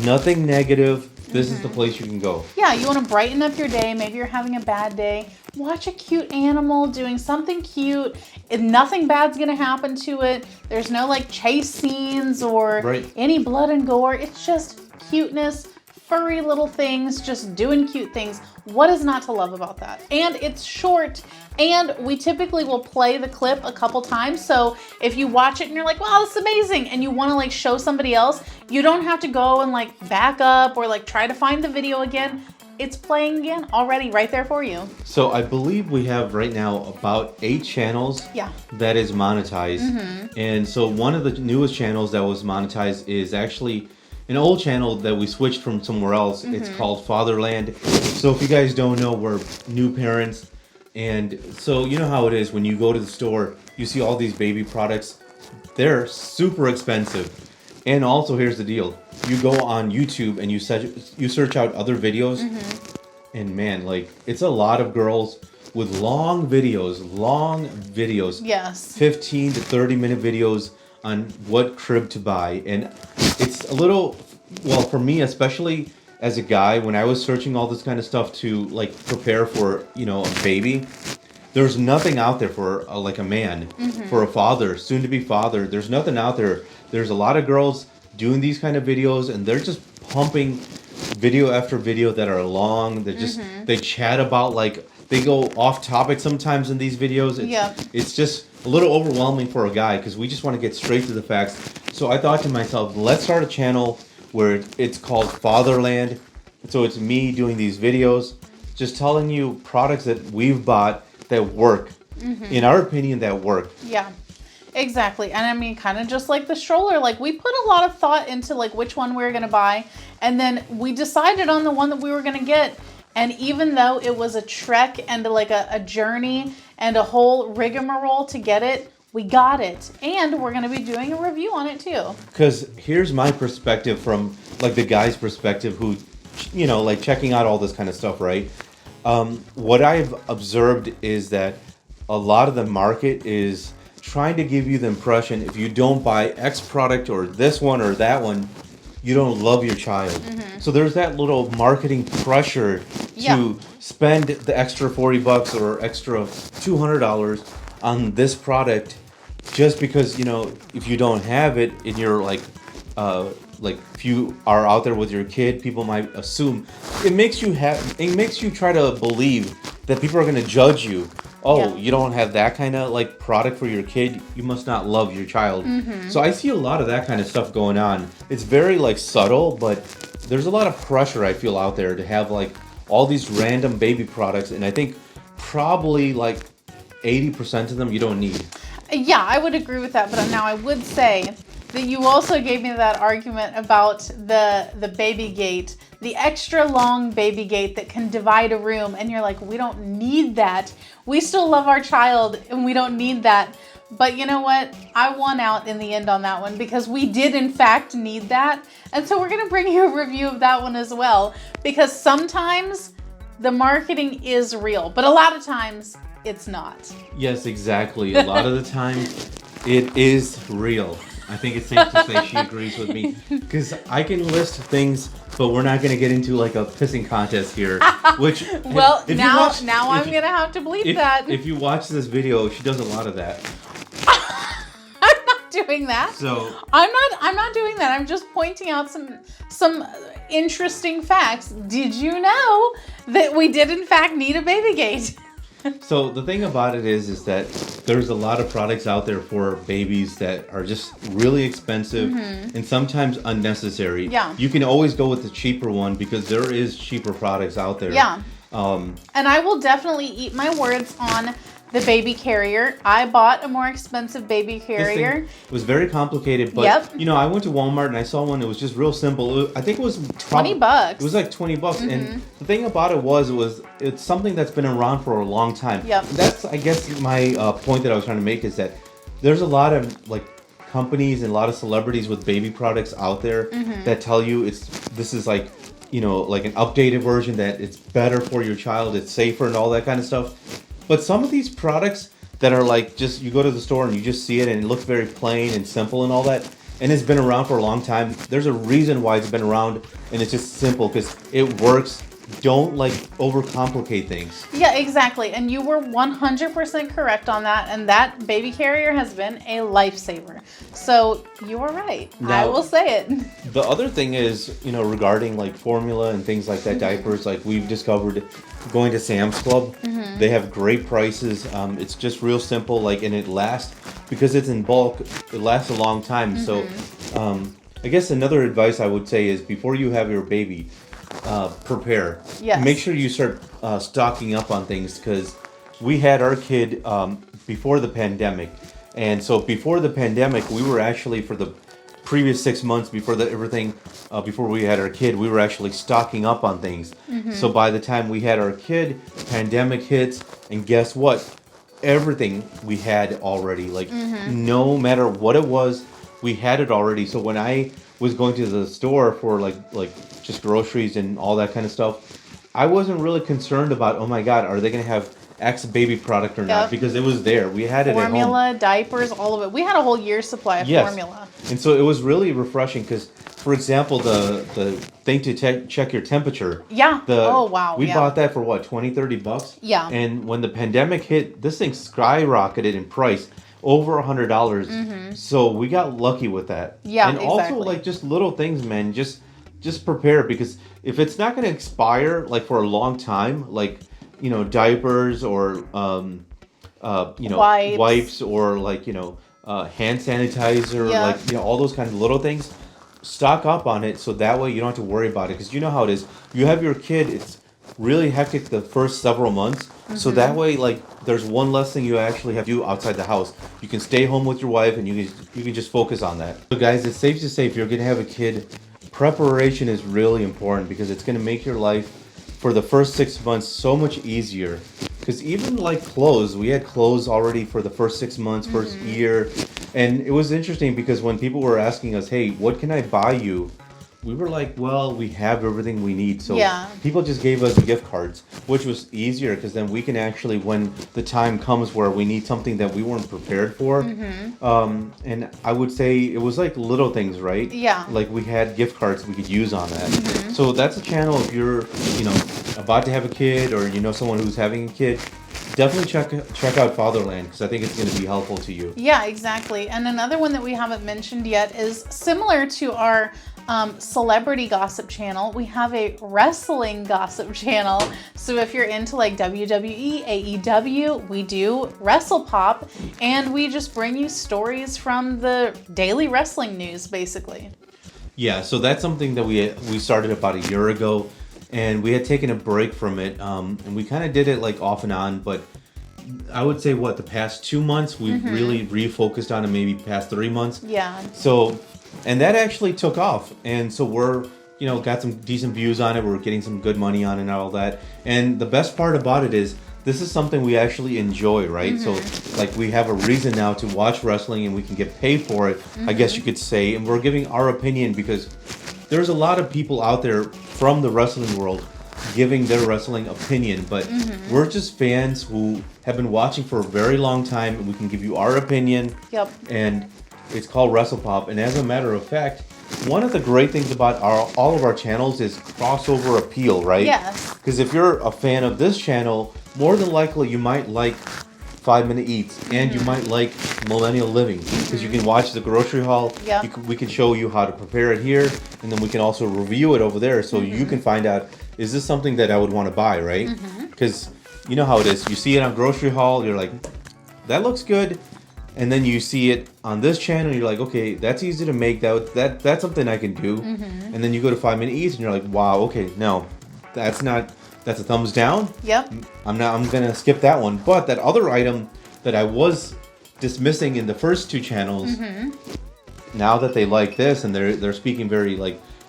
nothing negative, this is the place you can go. Yeah, you want to brighten up your day. Maybe you're having a bad day. Watch a cute animal doing something cute. Nothing bad's going to happen to it. There's no like chase scenes or any blood and gore. It's just cuteness, furry little things, just doing cute things. What is not to love about that? And it's short, and we typically will play the clip a couple times. So if you watch it and you're like, wow, this is amazing, and you want to like show somebody else, you don't have to go and like back up or like try to find the video again. It's playing again already right there for you. So I believe we have right now about 8 channels that is monetized. And so one of the newest channels that was monetized is actually an old channel that we switched from somewhere else. It's called Fatherland. So if you guys don't know, we're new parents. And so you know how it is when you go to the store, you see all these baby products. They're super expensive. And also, here's the deal. You go on YouTube and you search out other videos. And man, like, it's a lot of girls with long videos. Yes. 15 to 30 minute videos on what crib to buy. And it's a little, well, for me, especially as a guy, when I was searching all this kind of stuff to like prepare for, a baby, there's nothing out there for like a man, for a father, soon to be father. There's nothing out there. There's a lot of girls doing these kind of videos, and they're just pumping video after video that are long. They just, they chat about, like, they go off topic sometimes in these videos. It's just a little overwhelming for a guy, because we just want to get straight to the facts. So I thought to myself, let's start a channel where it's called Fatherland. So it's me doing these videos, just telling you products that we've bought that work. In our opinion, that work. Yeah, exactly. And I mean, kind of just like the stroller, like we put a lot of thought into like which one we were going to buy. And then we decided on the one that we were going to get. And even though it was a trek and like a journey and a whole rigmarole to get it, we got it. And we're going to be doing a review on it too. Because here's my perspective from like the guy's perspective who you know, like checking out all this kind of stuff, right? What I've observed is that a lot of the market is trying to give you the impression if you don't buy X product or this one or that one, you don't love your child. So there's that little marketing pressure to spend the extra $40 or extra $200 on this product just because, you know, if you don't have it and you're like if you are out there with your kid, people might assume it makes you try to believe that people are going to judge you. Oh, you don't have that kind of like product for your kid, you must not love your child. So I see a lot of that kind of stuff going on. It's very like subtle, but there's a lot of pressure I feel out there to have like all these random baby products, and I think probably like 80% of them you don't need. Yeah, I would agree with that, but now I would say that you also gave me that argument about the baby gate, the extra long baby gate that can divide a room, and you're like, we don't need that. We still love our child and we don't need that. But you know what? I won out in the end on that one because we did in fact need that. And so we're going to bring you a review of that one as well, because sometimes the marketing is real, but a lot of times it's not. Yes, exactly. A lot of the time it is real. I think it's safe to say she agrees with me, because I can list things, but we're not going to get into like a pissing contest here. Which well, now I'm going to have to bleep that. If you watch this video, she does a lot of that. I'm not doing that. So I'm not doing that. I'm just pointing out some interesting facts. Did you know that we did in fact need a baby gate? So the thing about it is that there's a lot of products out there for babies that are just really expensive and sometimes unnecessary. Yeah. You can always go with the cheaper one because there is cheaper products out there. Yeah. And I will definitely eat my words on the baby carrier. I bought a more expensive baby carrier. It was very complicated, but you know, I went to Walmart and I saw one that was just real simple. I think it was $20. It was like $20, and the thing about it was it's something that's been around for a long time. Yep. That's, I guess, my point that I was trying to make is that there's a lot of like companies and a lot of celebrities with baby products out there that tell you this is like, you know, like an updated version, that it's better for your child, it's safer and all that kind of stuff. But some of these products that are like just, you go to the store and you just see it and it looks very plain and simple and all that, and it's been around for a long time. There's a reason why it's been around, and it's just simple because it works. Don't like overcomplicate things. Yeah, exactly. And you were 100% correct on that. And that baby carrier has been a lifesaver. So you are right. Now, I will say it. The other thing is, you know, regarding like formula and things like that, diapers, like we've discovered going to Sam's Club, they have great prices. It's just real simple, like, and it lasts because it's in bulk. It lasts a long time. So I guess another advice I would say is before you have your baby, prepare. Yes. Make sure you start stocking up on things, because we had our kid before the pandemic, and so before the pandemic, we were actually, for the previous 6 months before before we had our kid, we were actually stocking up on things. So by the time we had our kid, pandemic hits, and guess what? Everything we had already. Like no matter what it was, we had it already. So when I was going to the store for like just groceries and all that kind of stuff, I wasn't really concerned about, oh my God, are they going to have X baby product or not? Because it was there. We had it at home. Formula, diapers, all of it. We had a whole year's supply of formula. And so it was really refreshing because, for example, the thing to check your temperature. Yeah. Oh, wow. We bought that for what, $20-$30? Yeah. And when the pandemic hit, this thing skyrocketed in price. Over $100. So we got lucky with that. Yeah, and also like just little things, man. Just prepare, because if it's not going to expire like for a long time, like, you know, diapers or you know, wipes or like, you know, hand sanitizer, like, you know, all those kind of little things. Stock up on it so that way you don't have to worry about it, because you know how it is. You have your kid, it's really hectic the first several months. So that way, like, there's one less thing you actually have to do outside the house. You can stay home with your wife and you can just focus on that. So guys, it's safe to say if you're going to have a kid, preparation is really important, because it's going to make your life for the first 6 months so much easier. Because even like clothes, we had clothes already for the first 6 months, first year. And it was interesting because when people were asking us, hey, what can I buy you we were like, well, we have everything we need. So Yeah. people just gave us gift cards, which was easier because then we can actually, when the time comes where we need something that we weren't prepared for, and I would say it was like little things, right? Yeah. Like we had gift cards we could use on that. So that's a channel if you're, about to have a kid or you know someone who's having a kid. Definitely check out Fatherland because I think it's going to be helpful to you. Yeah, exactly. And another one that we haven't mentioned yet is similar to our celebrity gossip channel. We have a wrestling gossip channel. So if you're into like WWE, AEW, we do Wrestle Pop, and we just bring you stories from the daily wrestling news, basically. Yeah, so that's something that we started about a year ago. And we had taken a break from it, and we kind of did it like off and on, but I would say the past 2 months, we've really refocused on it, maybe past 3 months. Yeah. So, and that actually took off. And so we're, got some decent views on it. We're getting some good money on it and all that. And the best part about it is this is something we actually enjoy, right? So like we have a reason now to watch wrestling and we can get paid for it, I guess you could say. And we're giving our opinion because there's a lot of people out there from the wrestling world giving their wrestling opinion, but we're just fans who have been watching for a very long time, and we can give you our opinion. Yep. And it's called WrestlePop. And as a matter of fact, one of the great things about all of our channels is crossover appeal, right? Yes. Because if you're a fan of this channel, more than likely you might like 5-Minute Eats, and you might like Millennial Living because you can watch the grocery haul. Yeah. We can show you how to prepare it here, and then we can also review it over there, so you can find out, is this something that I would want to buy, right? Because you know how it is. You see it on grocery haul, you're like, that looks good, and then you see it on this channel, you're like, okay, that's easy to make. That's something I can do. And then you go to 5-Minute Eats, and you're like, wow, okay, no, that's not. That's a thumbs down. Yep. I'm gonna skip that one. But that other item that I was dismissing in the first two channels, now that they like this and they're speaking very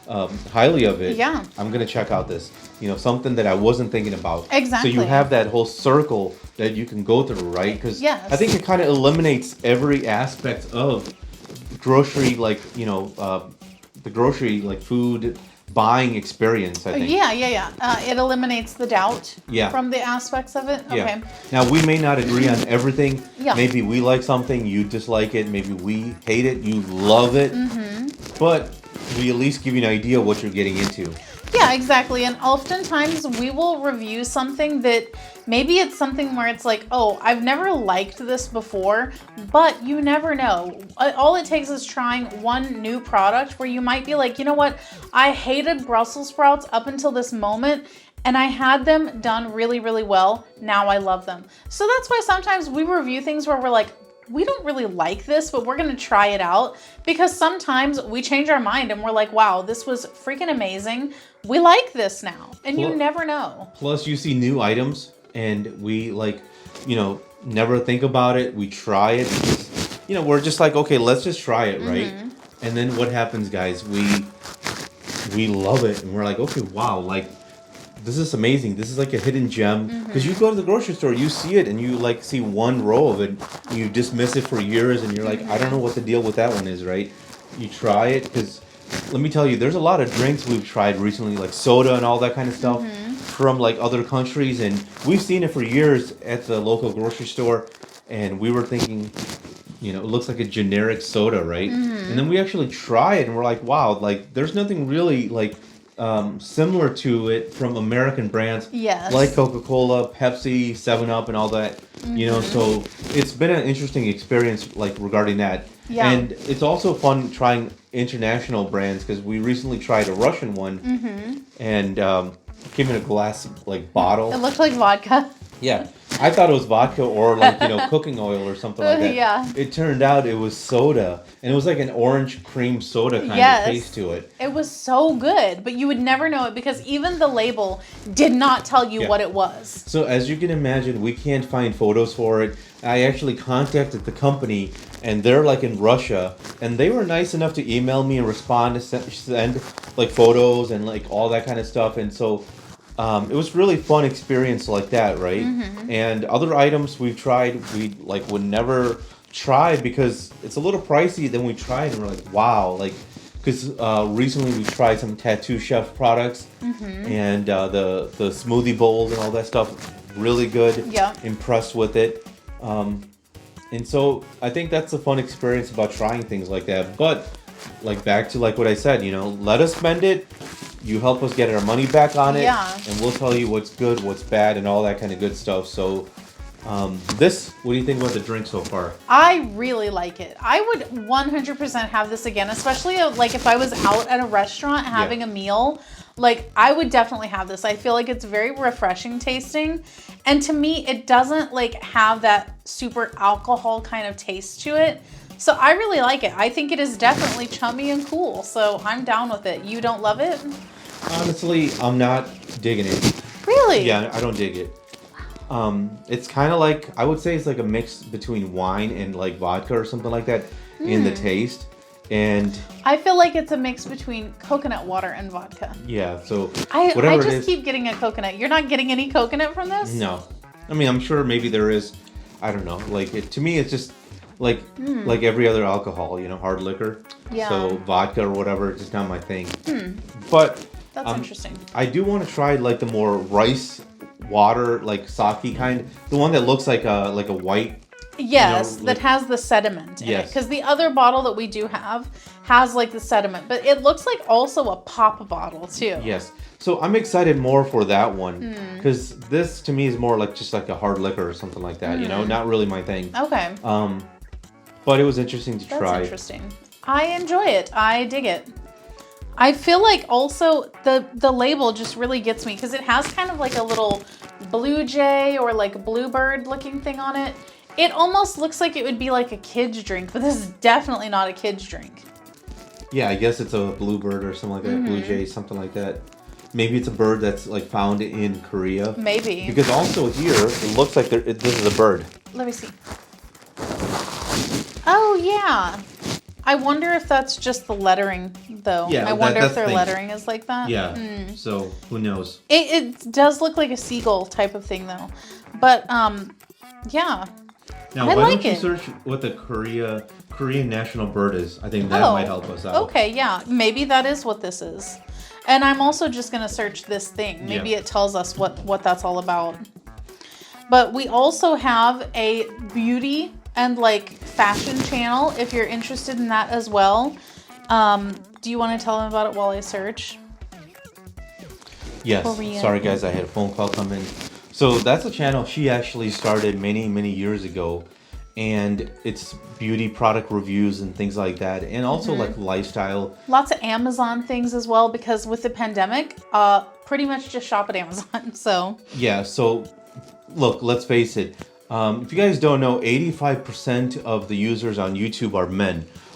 highly of it, Yeah. I'm gonna check out this. Something that I wasn't thinking about. Exactly. So you have that whole circle that you can go through, right? Because Yes. I think it kind of eliminates every aspect of grocery, the grocery food buying experience, I think. Yeah. It eliminates the doubt Yeah. from the aspects of it. Yeah. Okay. Now we may not agree on everything. Yeah. Maybe we like something, you dislike it. Maybe we hate it, you love it. But we at least give you an idea what you're getting into. Yeah, exactly. And oftentimes we will review something that maybe it's something where it's like, oh, I've never liked this before, but you never know. All it takes is trying one new product where you might be like, you know what? I hated Brussels sprouts up until this moment, and I had them done really, really well. Now I love them. So that's why sometimes we review things where we're like, we don't really like this, but we're going to try it out, because sometimes we change our mind and we're like, wow, this was freaking amazing. We like this now. And you never know. Plus you see new items and we never think about it. We try it because, we're just like, okay, let's just try it, right? And then what happens, guys? We love it and we're like, okay, wow, this is amazing. This is like a hidden gem. Because you go to the grocery store, you see it, and you see one row of it, and you dismiss it for years, and you're like, I don't know what the deal with that one is, right? You try it, because let me tell you, there's a lot of drinks we've tried recently, like soda and all that kind of stuff, from other countries, and we've seen it for years at the local grocery store, and we were thinking, it looks like a generic soda, right? And then we actually try it, and we're like, wow, there's nothing really similar to it from American brands, Yes. like Coca-Cola, Pepsi, 7-Up, and all that. So it's been an interesting experience regarding that. Yeah. And it's also fun trying international brands because we recently tried a Russian one, and it came in a glass bottle. It looked like vodka. Yeah. I thought it was vodka or cooking oil or something like that. Yeah. It turned out it was soda, and it was like an orange cream soda kind of taste to it. It was so good, but you would never know it because even the label did not tell you what it was. So as you can imagine, we can't find photos for it. I actually contacted the company, and they're in Russia, and they were nice enough to email me and respond to send photos and all that kind of stuff, and so it was really fun experience like that, right? And other items we've tried, we would never try because it's a little pricey. Then we tried and we're like, wow, because recently we tried some Tattoo Chef products and the smoothie bowls and all that stuff. Really good. Yeah. Impressed with it. And so I think that's a fun experience about trying things like that. But like back to like what I said, you know, let us spend it. You help us get our money back on it. Yeah. And we'll tell you what's good, what's bad, and all that kind of good stuff. So what do you think about the drink so far? I really like it. I would 100% have this again, especially like if I was out at a restaurant having a meal. Like, I would definitely have this. I feel like it's very refreshing tasting. And to me, it doesn't like have that super alcohol kind of taste to it. So I really like it. I think it is definitely chummy and cool. So I'm down with it. You don't love it? Honestly, I'm not digging it. Really? Yeah, I don't dig it. It's kind of like, I would say it's like a mix between wine and like vodka or something like that in the taste. And I feel like it's a mix between coconut water and vodka. yeah, so I whatever just it is, keep getting a coconut. You're not getting any coconut from this? no. I mean, I'm sure maybe there is. I don't know. Like to me, it's just like every other alcohol, you know, hard liquor. Yeah. So vodka or whatever, it's just not my thing. But That's interesting. I do want to try like the more rice water, like sake kind, the one that looks like a white. Yes, you know, that has the sediment in it. Yes. Because the other bottle that we do have has like the sediment, but it looks like also a pop bottle too. Yes. So I'm excited more for that one because this to me is more like just like a hard liquor or something like that. You know, not really my thing. Okay. But it was interesting to try. That's interesting. I enjoy it. I dig it. I feel like also the label just really gets me because it has kind of like a little blue jay or like bluebird looking thing on it. It almost looks like it would be like a kid's drink, but this is definitely not a kid's drink. Yeah, I guess it's a bluebird or something like that, blue jay, something like that. Maybe it's a bird that's like found in Korea. Maybe. Because also here, it looks like this is a bird. Let me see. Oh, yeah. I wonder if that's just the lettering, though. Yeah, I wonder that's if their the thing. lettering is like that. Yeah. So who knows? It does look like a seagull type of thing, though. But, yeah. Now, I why like don't you it. search what the Korean national bird is? I think that might help us out. Okay, yeah. Maybe that is what this is. And I'm also just going to search this thing. Maybe it tells us what that's all about. But we also have a beauty and like fashion channel if you're interested in that as well. Do you want to tell them about it while I search? Yes. Korean. Sorry, guys. I had a phone call come in. So that's a channel she actually started many, many years ago. And it's beauty product reviews and things like that. And also like lifestyle. Lots of Amazon things as well because with the pandemic, pretty much just shop at Amazon. So Yeah. So look, let's face it. If you guys don't know, 85% of the users on YouTube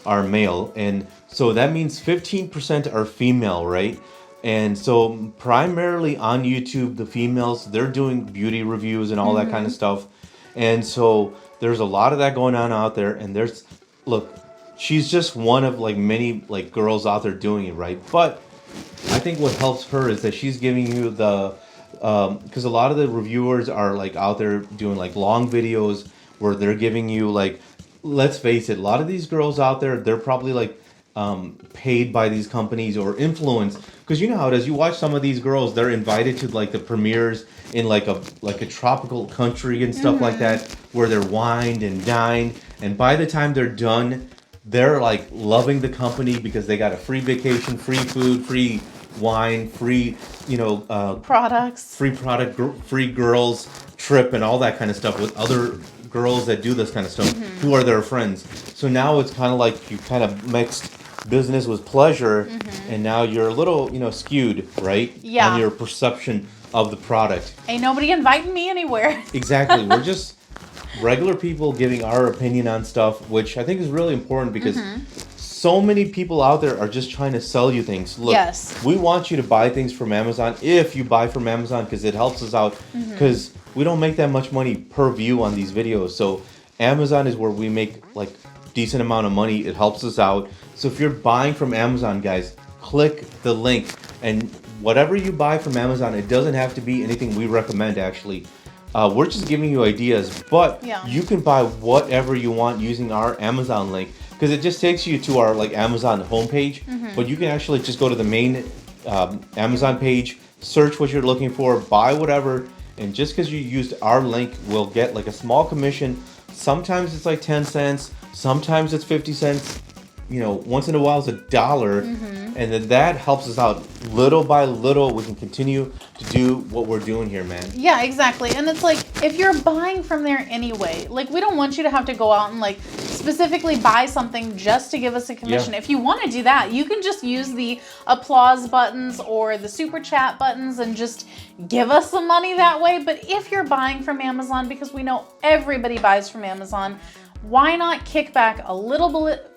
are male. And so that means 15% are female, right? And so primarily on YouTube, the females, they're doing beauty reviews and all that kind of stuff. And so there's a lot of that going on out there. And look, she's just one of like many like girls out there doing it, right? But I think what helps her is that she's giving you because a lot of the reviewers are like out there doing like long videos where they're giving you like, let's face it, a lot of these girls out there, they're probably like paid by these companies or influenced, because you know how it is. You watch some of these girls, they're invited to like the premieres in like a tropical country and stuff like that, where they're wined and dined, and by the time they're done, they're like loving the company because they got a free vacation, free food, free wine, free products, free girls trip and all that kind of stuff with other girls that do this kind of stuff who are their friends. So now it's kind of like you kind of mixed business with pleasure, and now you're a little skewed, right? Yeah. On your perception of the product. ain't nobody inviting me anywhere. Exactly. We're just regular people giving our opinion on stuff, which I think is really important because so many people out there are just trying to sell you things. Look, Yes. we want you to buy things from Amazon if you buy from Amazon because it helps us out, because we don't make that much money per view on these videos. So Amazon is where we make like decent amount of money. It helps us out. So if you're buying from Amazon, guys, click the link, and whatever you buy from Amazon, it doesn't have to be anything we recommend actually. We're just giving you ideas, but Yeah. you can buy whatever you want using our Amazon link. because it just takes you to our like Amazon homepage, but you can actually just go to the main Amazon page, search what you're looking for, buy whatever, and just because you used our link, we'll get like a small commission. Sometimes it's like 10 cents, sometimes it's 50 cents. You know, once in a while it's $1, and then that helps us out little by little. We can continue to do what we're doing here, man. Yeah, exactly. And it's like, if you're buying from there anyway, like we don't want you to have to go out and like specifically buy something just to give us a commission. Yeah. If you want to do that, you can just use the applause buttons or the super chat buttons and just give us some money that way. But if you're buying from Amazon, because we know everybody buys from Amazon, why not kick back a little bit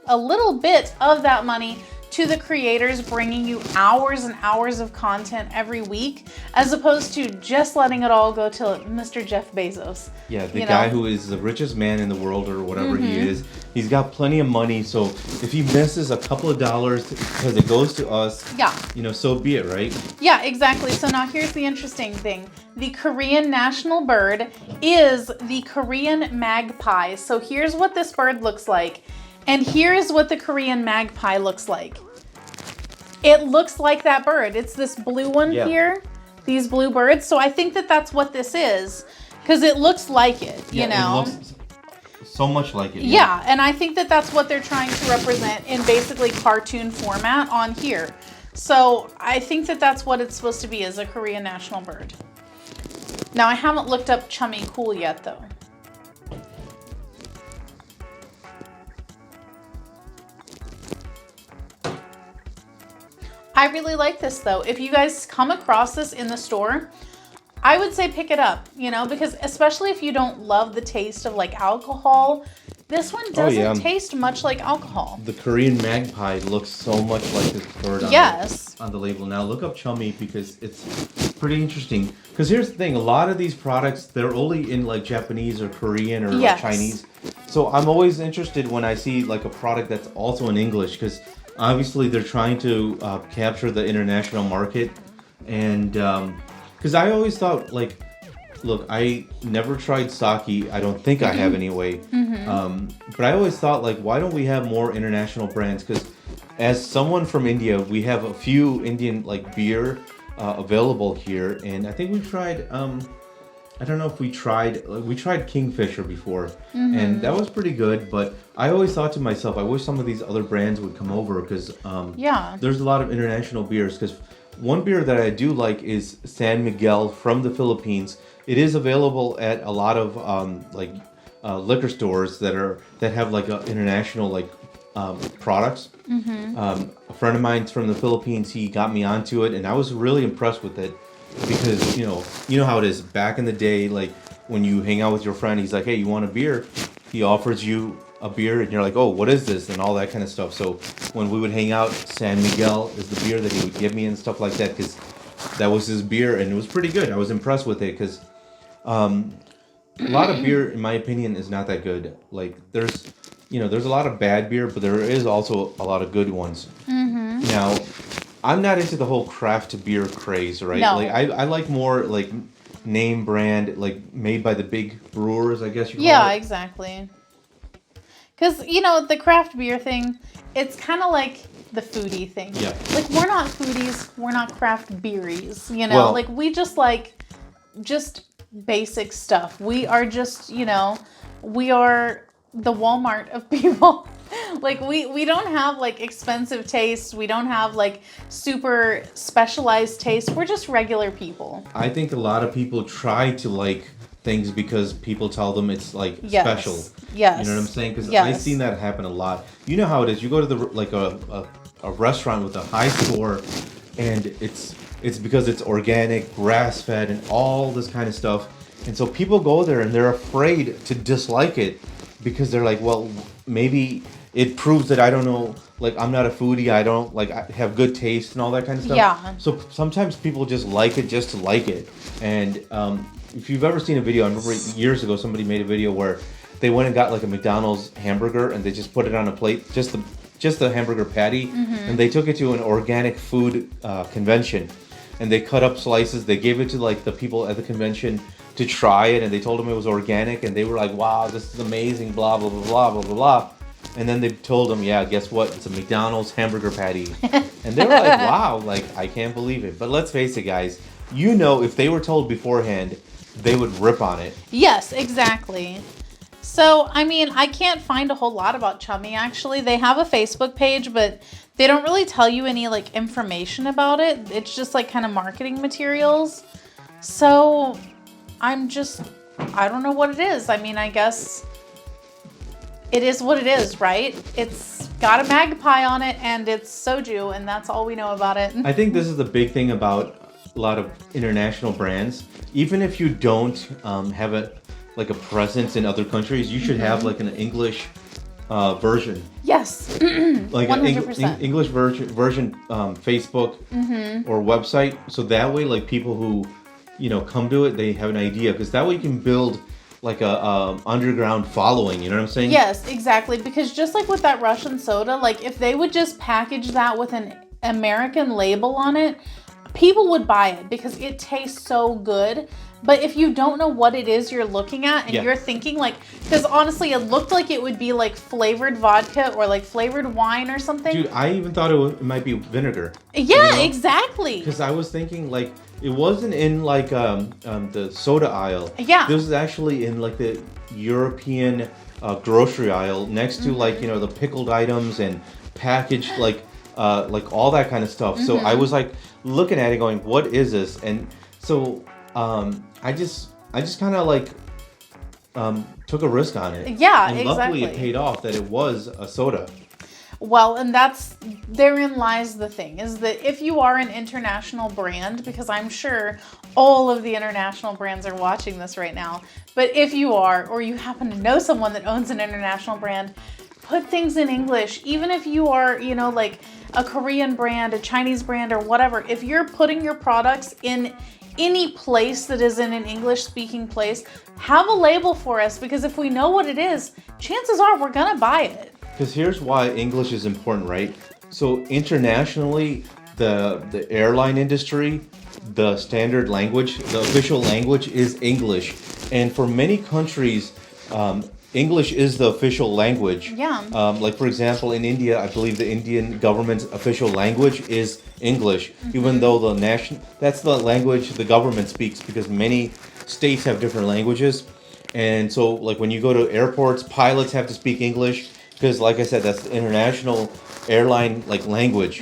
of that money to the creators, bringing you hours and hours of content every week, as opposed to just letting it all go to Mr. Jeff Bezos. Yeah, the guy who is the richest man in the world or whatever he is. He's got plenty of money, so if he misses a couple of dollars because it goes to us, you know, so be it, right? Yeah, exactly. So now here's the interesting thing. The Korean national bird is the Korean magpie. So here's what this bird looks like. And here's what the Korean magpie looks like. It looks like that bird. It's this blue one here, these blue birds. So I think that that's what this is, because it looks like it, you know? It looks so much like it. Yeah, and I think that that's what they're trying to represent in basically cartoon format on here. So I think that that's what it's supposed to be, as a Korean national bird. Now I haven't looked up Chummy Cool yet though. I really like this though. If you guys come across this in the store, I would say pick it up, you know, because especially if you don't love the taste of like alcohol, this one doesn't taste much like alcohol. The Korean magpie looks so much like this bird on the label. Now look up Chummy, because it's pretty interesting. Because here's the thing, a lot of these products, they're only in like Japanese or Korean or like Chinese. So I'm always interested when I see like a product that's also in English, because obviously they're trying to capture the international market. And because I always thought, like, look, I never tried sake. I don't think I have anyway. But I always thought, like, why don't we have more international brands? Because as someone from India, we have a few Indian like beer available here, and I think we tried. I don't know if we tried Kingfisher before, and that was pretty good. But I always thought to myself, I wish some of these other brands would come over, because there's a lot of international beers. Because one beer that I do like is San Miguel from the Philippines. It is available at a lot of liquor stores that have like international like products. A friend of mine's from the Philippines. He got me onto it, and I was really impressed with it. Because you know how it is back in the day, like when you hang out with your friend, he's like, hey, you want a beer? He offers you a beer, and you're like, oh, what is this? And all that kind of stuff. So when we would hang out, San Miguel is the beer that he would give me and stuff like that, because that was his beer, and it was pretty good. I was impressed with it, because a lot of beer, in my opinion, is not that good. Like there's a lot of bad beer, but there is also a lot of good ones. Now, I'm not into the whole craft beer craze, right? No. Like I like more like name brand, like made by the big brewers, I guess you call it. Yeah, exactly. Because, the craft beer thing, it's kind of like the foodie thing. Yeah. Like, we're not foodies, we're not craft beeries, Well, like we just like basic stuff. We are just, we are the Walmart of people. Like we don't have like expensive tastes. We don't have like super specialized tastes. We're just regular people. I think a lot of people try to like things because people tell them it's like special. Yes. You know what I'm saying? Because I've seen that happen a lot. You know how it is. You go to a restaurant with a high score, and it's because it's organic, grass fed, and all this kind of stuff. And so people go there and they're afraid to dislike it, because they're like, well, maybe it proves that I don't know, like I'm not a foodie, I don't like I have good taste and all that kind of stuff. Yeah. So sometimes people just like it just to like it. And if you've ever seen a video, I remember years ago somebody made a video where they went and got like a McDonald's hamburger and they just put it on a plate, just the hamburger patty, and they took it to an organic food convention, and they cut up slices. They gave it to like the people at the convention to try it, and they told them it was organic, and they were like, wow, this is amazing, blah blah blah blah blah blah blah. And then they told them, yeah, guess what? It's a McDonald's hamburger patty. And they were like, wow, like, I can't believe it. But let's face it, guys. You know, if they were told beforehand, they would rip on it. Yes, exactly. So, I mean, I can't find a whole lot about Chummy, actually. They have a Facebook page, but they don't really tell you any, like, information about it. It's just, like, kind of marketing materials. So, I don't know what it is. I mean, I guess it is what it is, right? It's got a magpie on it, and it's soju, and that's all we know about it. I think this is the big thing about a lot of international brands. Even if you don't have a presence in other countries, you should have like an English version. Yes, like 100%. an English version Facebook or website, so that way like people who come to it, they have an idea, because that way you can build like a underground following. You know what I'm saying? Yes, exactly. Because just like with that Russian soda, like if they would just package that with an American label on it, people would buy it because it tastes so good. But if you don't know what it is you're looking at and you're thinking like, because honestly, it looked like it would be like flavored vodka or like flavored wine or something. Dude, I even thought it might be vinegar. Yeah, exactly. Because I was thinking like, it wasn't in like the soda aisle. Yeah. This was actually in like the European grocery aisle next to like, the pickled items and packaged like all that kind of stuff. So I was like looking at it going, what is this? And so I just kind of like took a risk on it. Yeah, and luckily it paid off that it was a soda. Well, and therein lies the thing, is that if you are an international brand, because I'm sure all of the international brands are watching this right now, but if you are, or you happen to know someone that owns an international brand, put things in English. Even if you are, like a Korean brand, a Chinese brand, or whatever, if you're putting your products in any place that is in an English-speaking place, have a label for us, because if we know what it is, chances are we're gonna buy it. Because here's why English is important, right? So internationally, the airline industry, the standard language, the official language is English. And for many countries, English is the official language. Yeah. Like for example, in India, I believe the Indian government's official language is English, even though that's the language the government speaks, because many states have different languages. And so like when you go to airports, pilots have to speak English, because like I said, that's the international airline like language.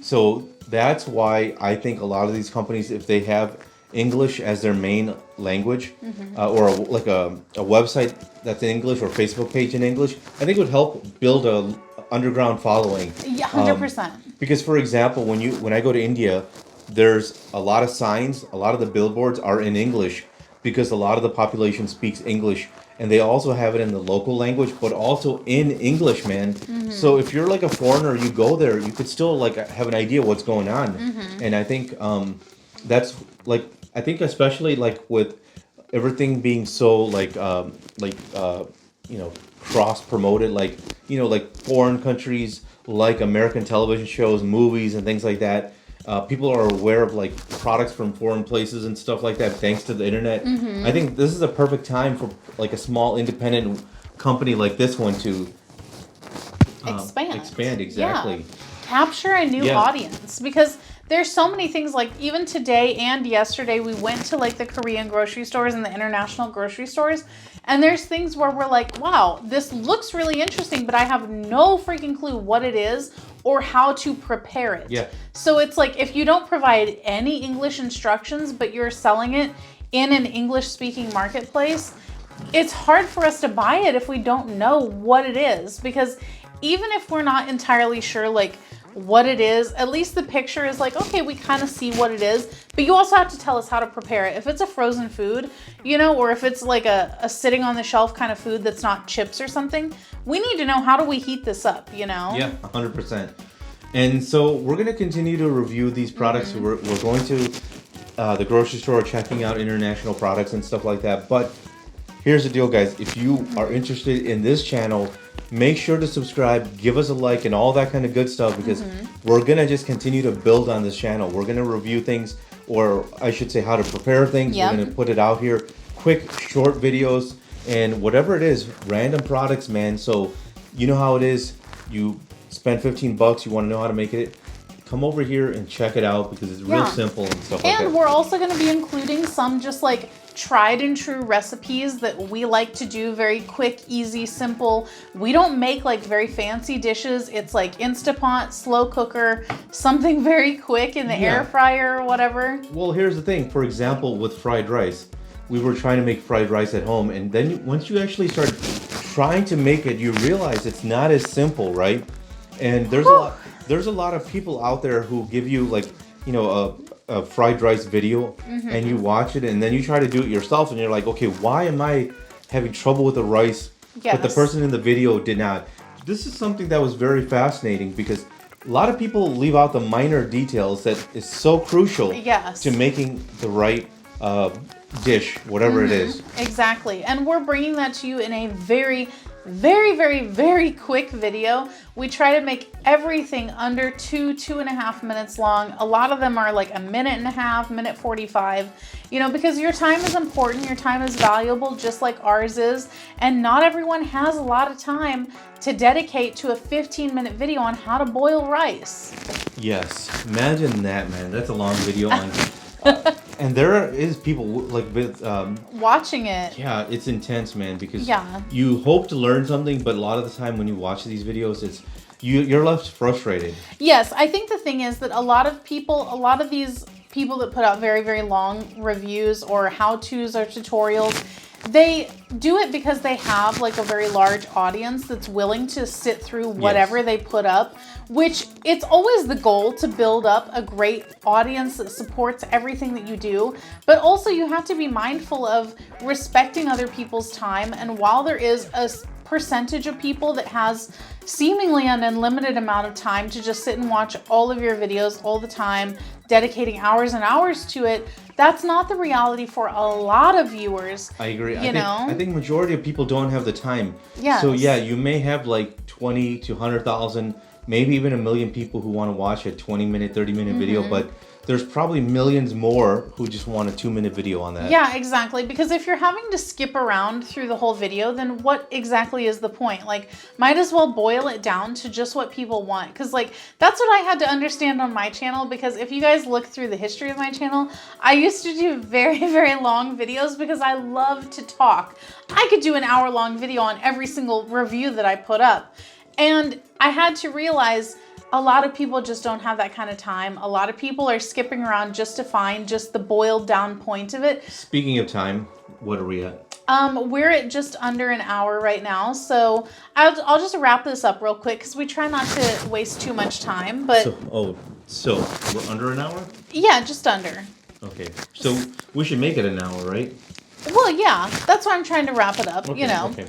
So that's why I think a lot of these companies, if they have English as their main language, or a website that's in English or Facebook page in English, I think it would help build a underground following. Yeah, 100%. Because for example, when I go to India, there's a lot of signs, a lot of the billboards are in English, because a lot of the population speaks English, and they also have it in the local language, but also in English, man. So if you're like a foreigner, you go there, you could still like have an idea what's going on. And I think that's like, I think especially like with everything being so cross promoted, like foreign countries, like American television shows, movies, and things like that. People are aware of like products from foreign places and stuff like that thanks to the internet. I think this is a perfect time for like a small independent company like this one to expand. Exactly. Yeah. Capture a new audience, because there's so many things. Like even today and yesterday, we went to like the Korean grocery stores and the international grocery stores, and there's things where we're like, wow, this looks really interesting, but I have no freaking clue what it is or how to prepare it. Yeah. So it's like, if you don't provide any English instructions, but you're selling it in an English-speaking marketplace, it's hard for us to buy it if we don't know what it is. Because even if we're not entirely sure like what it is, at least the picture is like, okay, we kind of see what it is, but you also have to tell us how to prepare it. If it's a frozen food, or if it's like a sitting on the shelf kind of food that's not chips or something, we need to know, how do we heat this up, Yeah, 100%. And so we're going to continue to review these products. We're going to the grocery store, checking out international products and stuff like that. But here's the deal, guys. If you are interested in this channel, make sure to subscribe, give us a like, and all that kind of good stuff, because we're going to just continue to build on this channel. We're going to review things, or I should say how to prepare things. We're going to put it out here. Quick, short videos, and whatever it is, random products, man. So you know how it is. You spend $15, you want to know how to make it. Come over here and check it out because it's real simple and stuff like that. And we're also going to be including some just like tried and true recipes that we like to do, very quick, easy, simple. We don't make like very fancy dishes. It's like Instapot, slow cooker, something very quick in the air fryer or whatever. Well, here's the thing. For example, with fried rice, we were trying to make fried rice at home, and then once you actually start trying to make it, you realize it's not as simple, right? And there's a lot of people out there who give you like, you know, a fried rice video, and you watch it, and then you try to do it yourself, and you're like, okay, why am I having trouble with the rice, but the person in the video did not? This is something that was very fascinating because a lot of people leave out the minor details that is so crucial to making the right dish, whatever it is. Exactly. And we're bringing that to you in a very, very quick video. We try to make everything under 2.5 minutes long. A lot of them are like a minute and a half, minute 45, you know, because your time is important. Your time is valuable, just like ours is. And not everyone has a lot of time to dedicate to a 15-minute video on how to boil rice. Yes. Imagine that, man. That's a long video on... and there is people like with watching it. Yeah, it's intense, man, because you hope to learn something, but a lot of the time when you watch these videos, it's you're left frustrated. Yes, I think the thing is that a lot of these people that put out very, very long reviews or how-tos or tutorials, they do it because they have like a very large audience that's willing to sit through whatever they put up, which it's always the goal to build up a great audience that supports everything that you do. But also you have to be mindful of respecting other people's time. And while there is a percentage of people that has seemingly an unlimited amount of time to just sit and watch all of your videos all the time, dedicating hours and hours to it, that's not the reality for a lot of viewers. I agree. I think majority of people don't have the time. Yes. So yeah, you may have like 20 to 100,000, maybe even 1 million people who want to watch a 20-minute, 30-minute video, but there's probably millions more who just want a 2-minute video on that. Yeah, exactly. Because if you're having to skip around through the whole video, then what exactly is the point? Like, might as well boil it down to just what people want. Because, like, that's what I had to understand on my channel. Because if you guys look through the history of my channel, I used to do very, very long videos because I love to talk. I could do an hour-long video on every single review that I put up. And I had to realize a lot of people just don't have that kind of time. A lot of people are skipping around just to find just the boiled down point of it. Speaking of time, what are we at? We're at just under an hour right now. So I'll just wrap this up real quick because we try not to waste too much time. But so we're under an hour? Yeah, just under. Okay. So we should make it an hour, right? Well, yeah. That's why I'm trying to wrap it up, you know. Okay.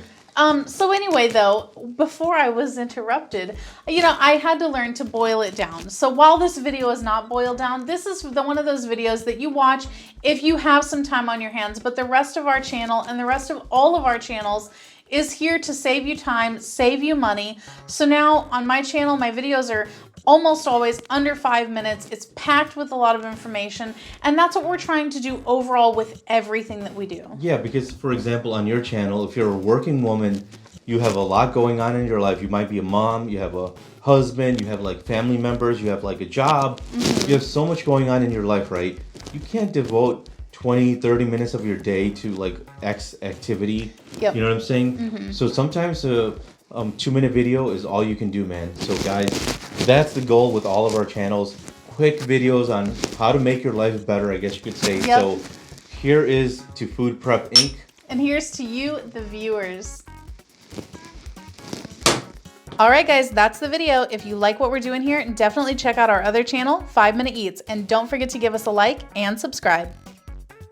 So anyway, though, before I was interrupted, you know, I had to learn to boil it down. So while this video is not boiled down, this is one of those videos that you watch if you have some time on your hands. But the rest of our channel and the rest of all of our channels is here to save you time, save you money. So now on my channel, my videos are almost always under 5 minutes. It's packed with a lot of information, and that's what we're trying to do overall with everything that we do. Yeah, because for example, on your channel, if you're a working woman, you have a lot going on in your life. You might be a mom, you have a husband, you have like family members, you have like a job. You have so much going on in your life, right? You can't devote 20, 30 minutes of your day to like X activity. You know what I'm saying? So sometimes a 2-minute video is all you can do, man. So guys, that's the goal with all of our channels. Quick videos on how to make your life better, I guess you could say. So here is to Food Prep Inc. And here's to you, the viewers. All right, guys, that's the video. If you like what we're doing here, definitely check out our other channel, 5 Minute Eats. And don't forget to give us a like and subscribe.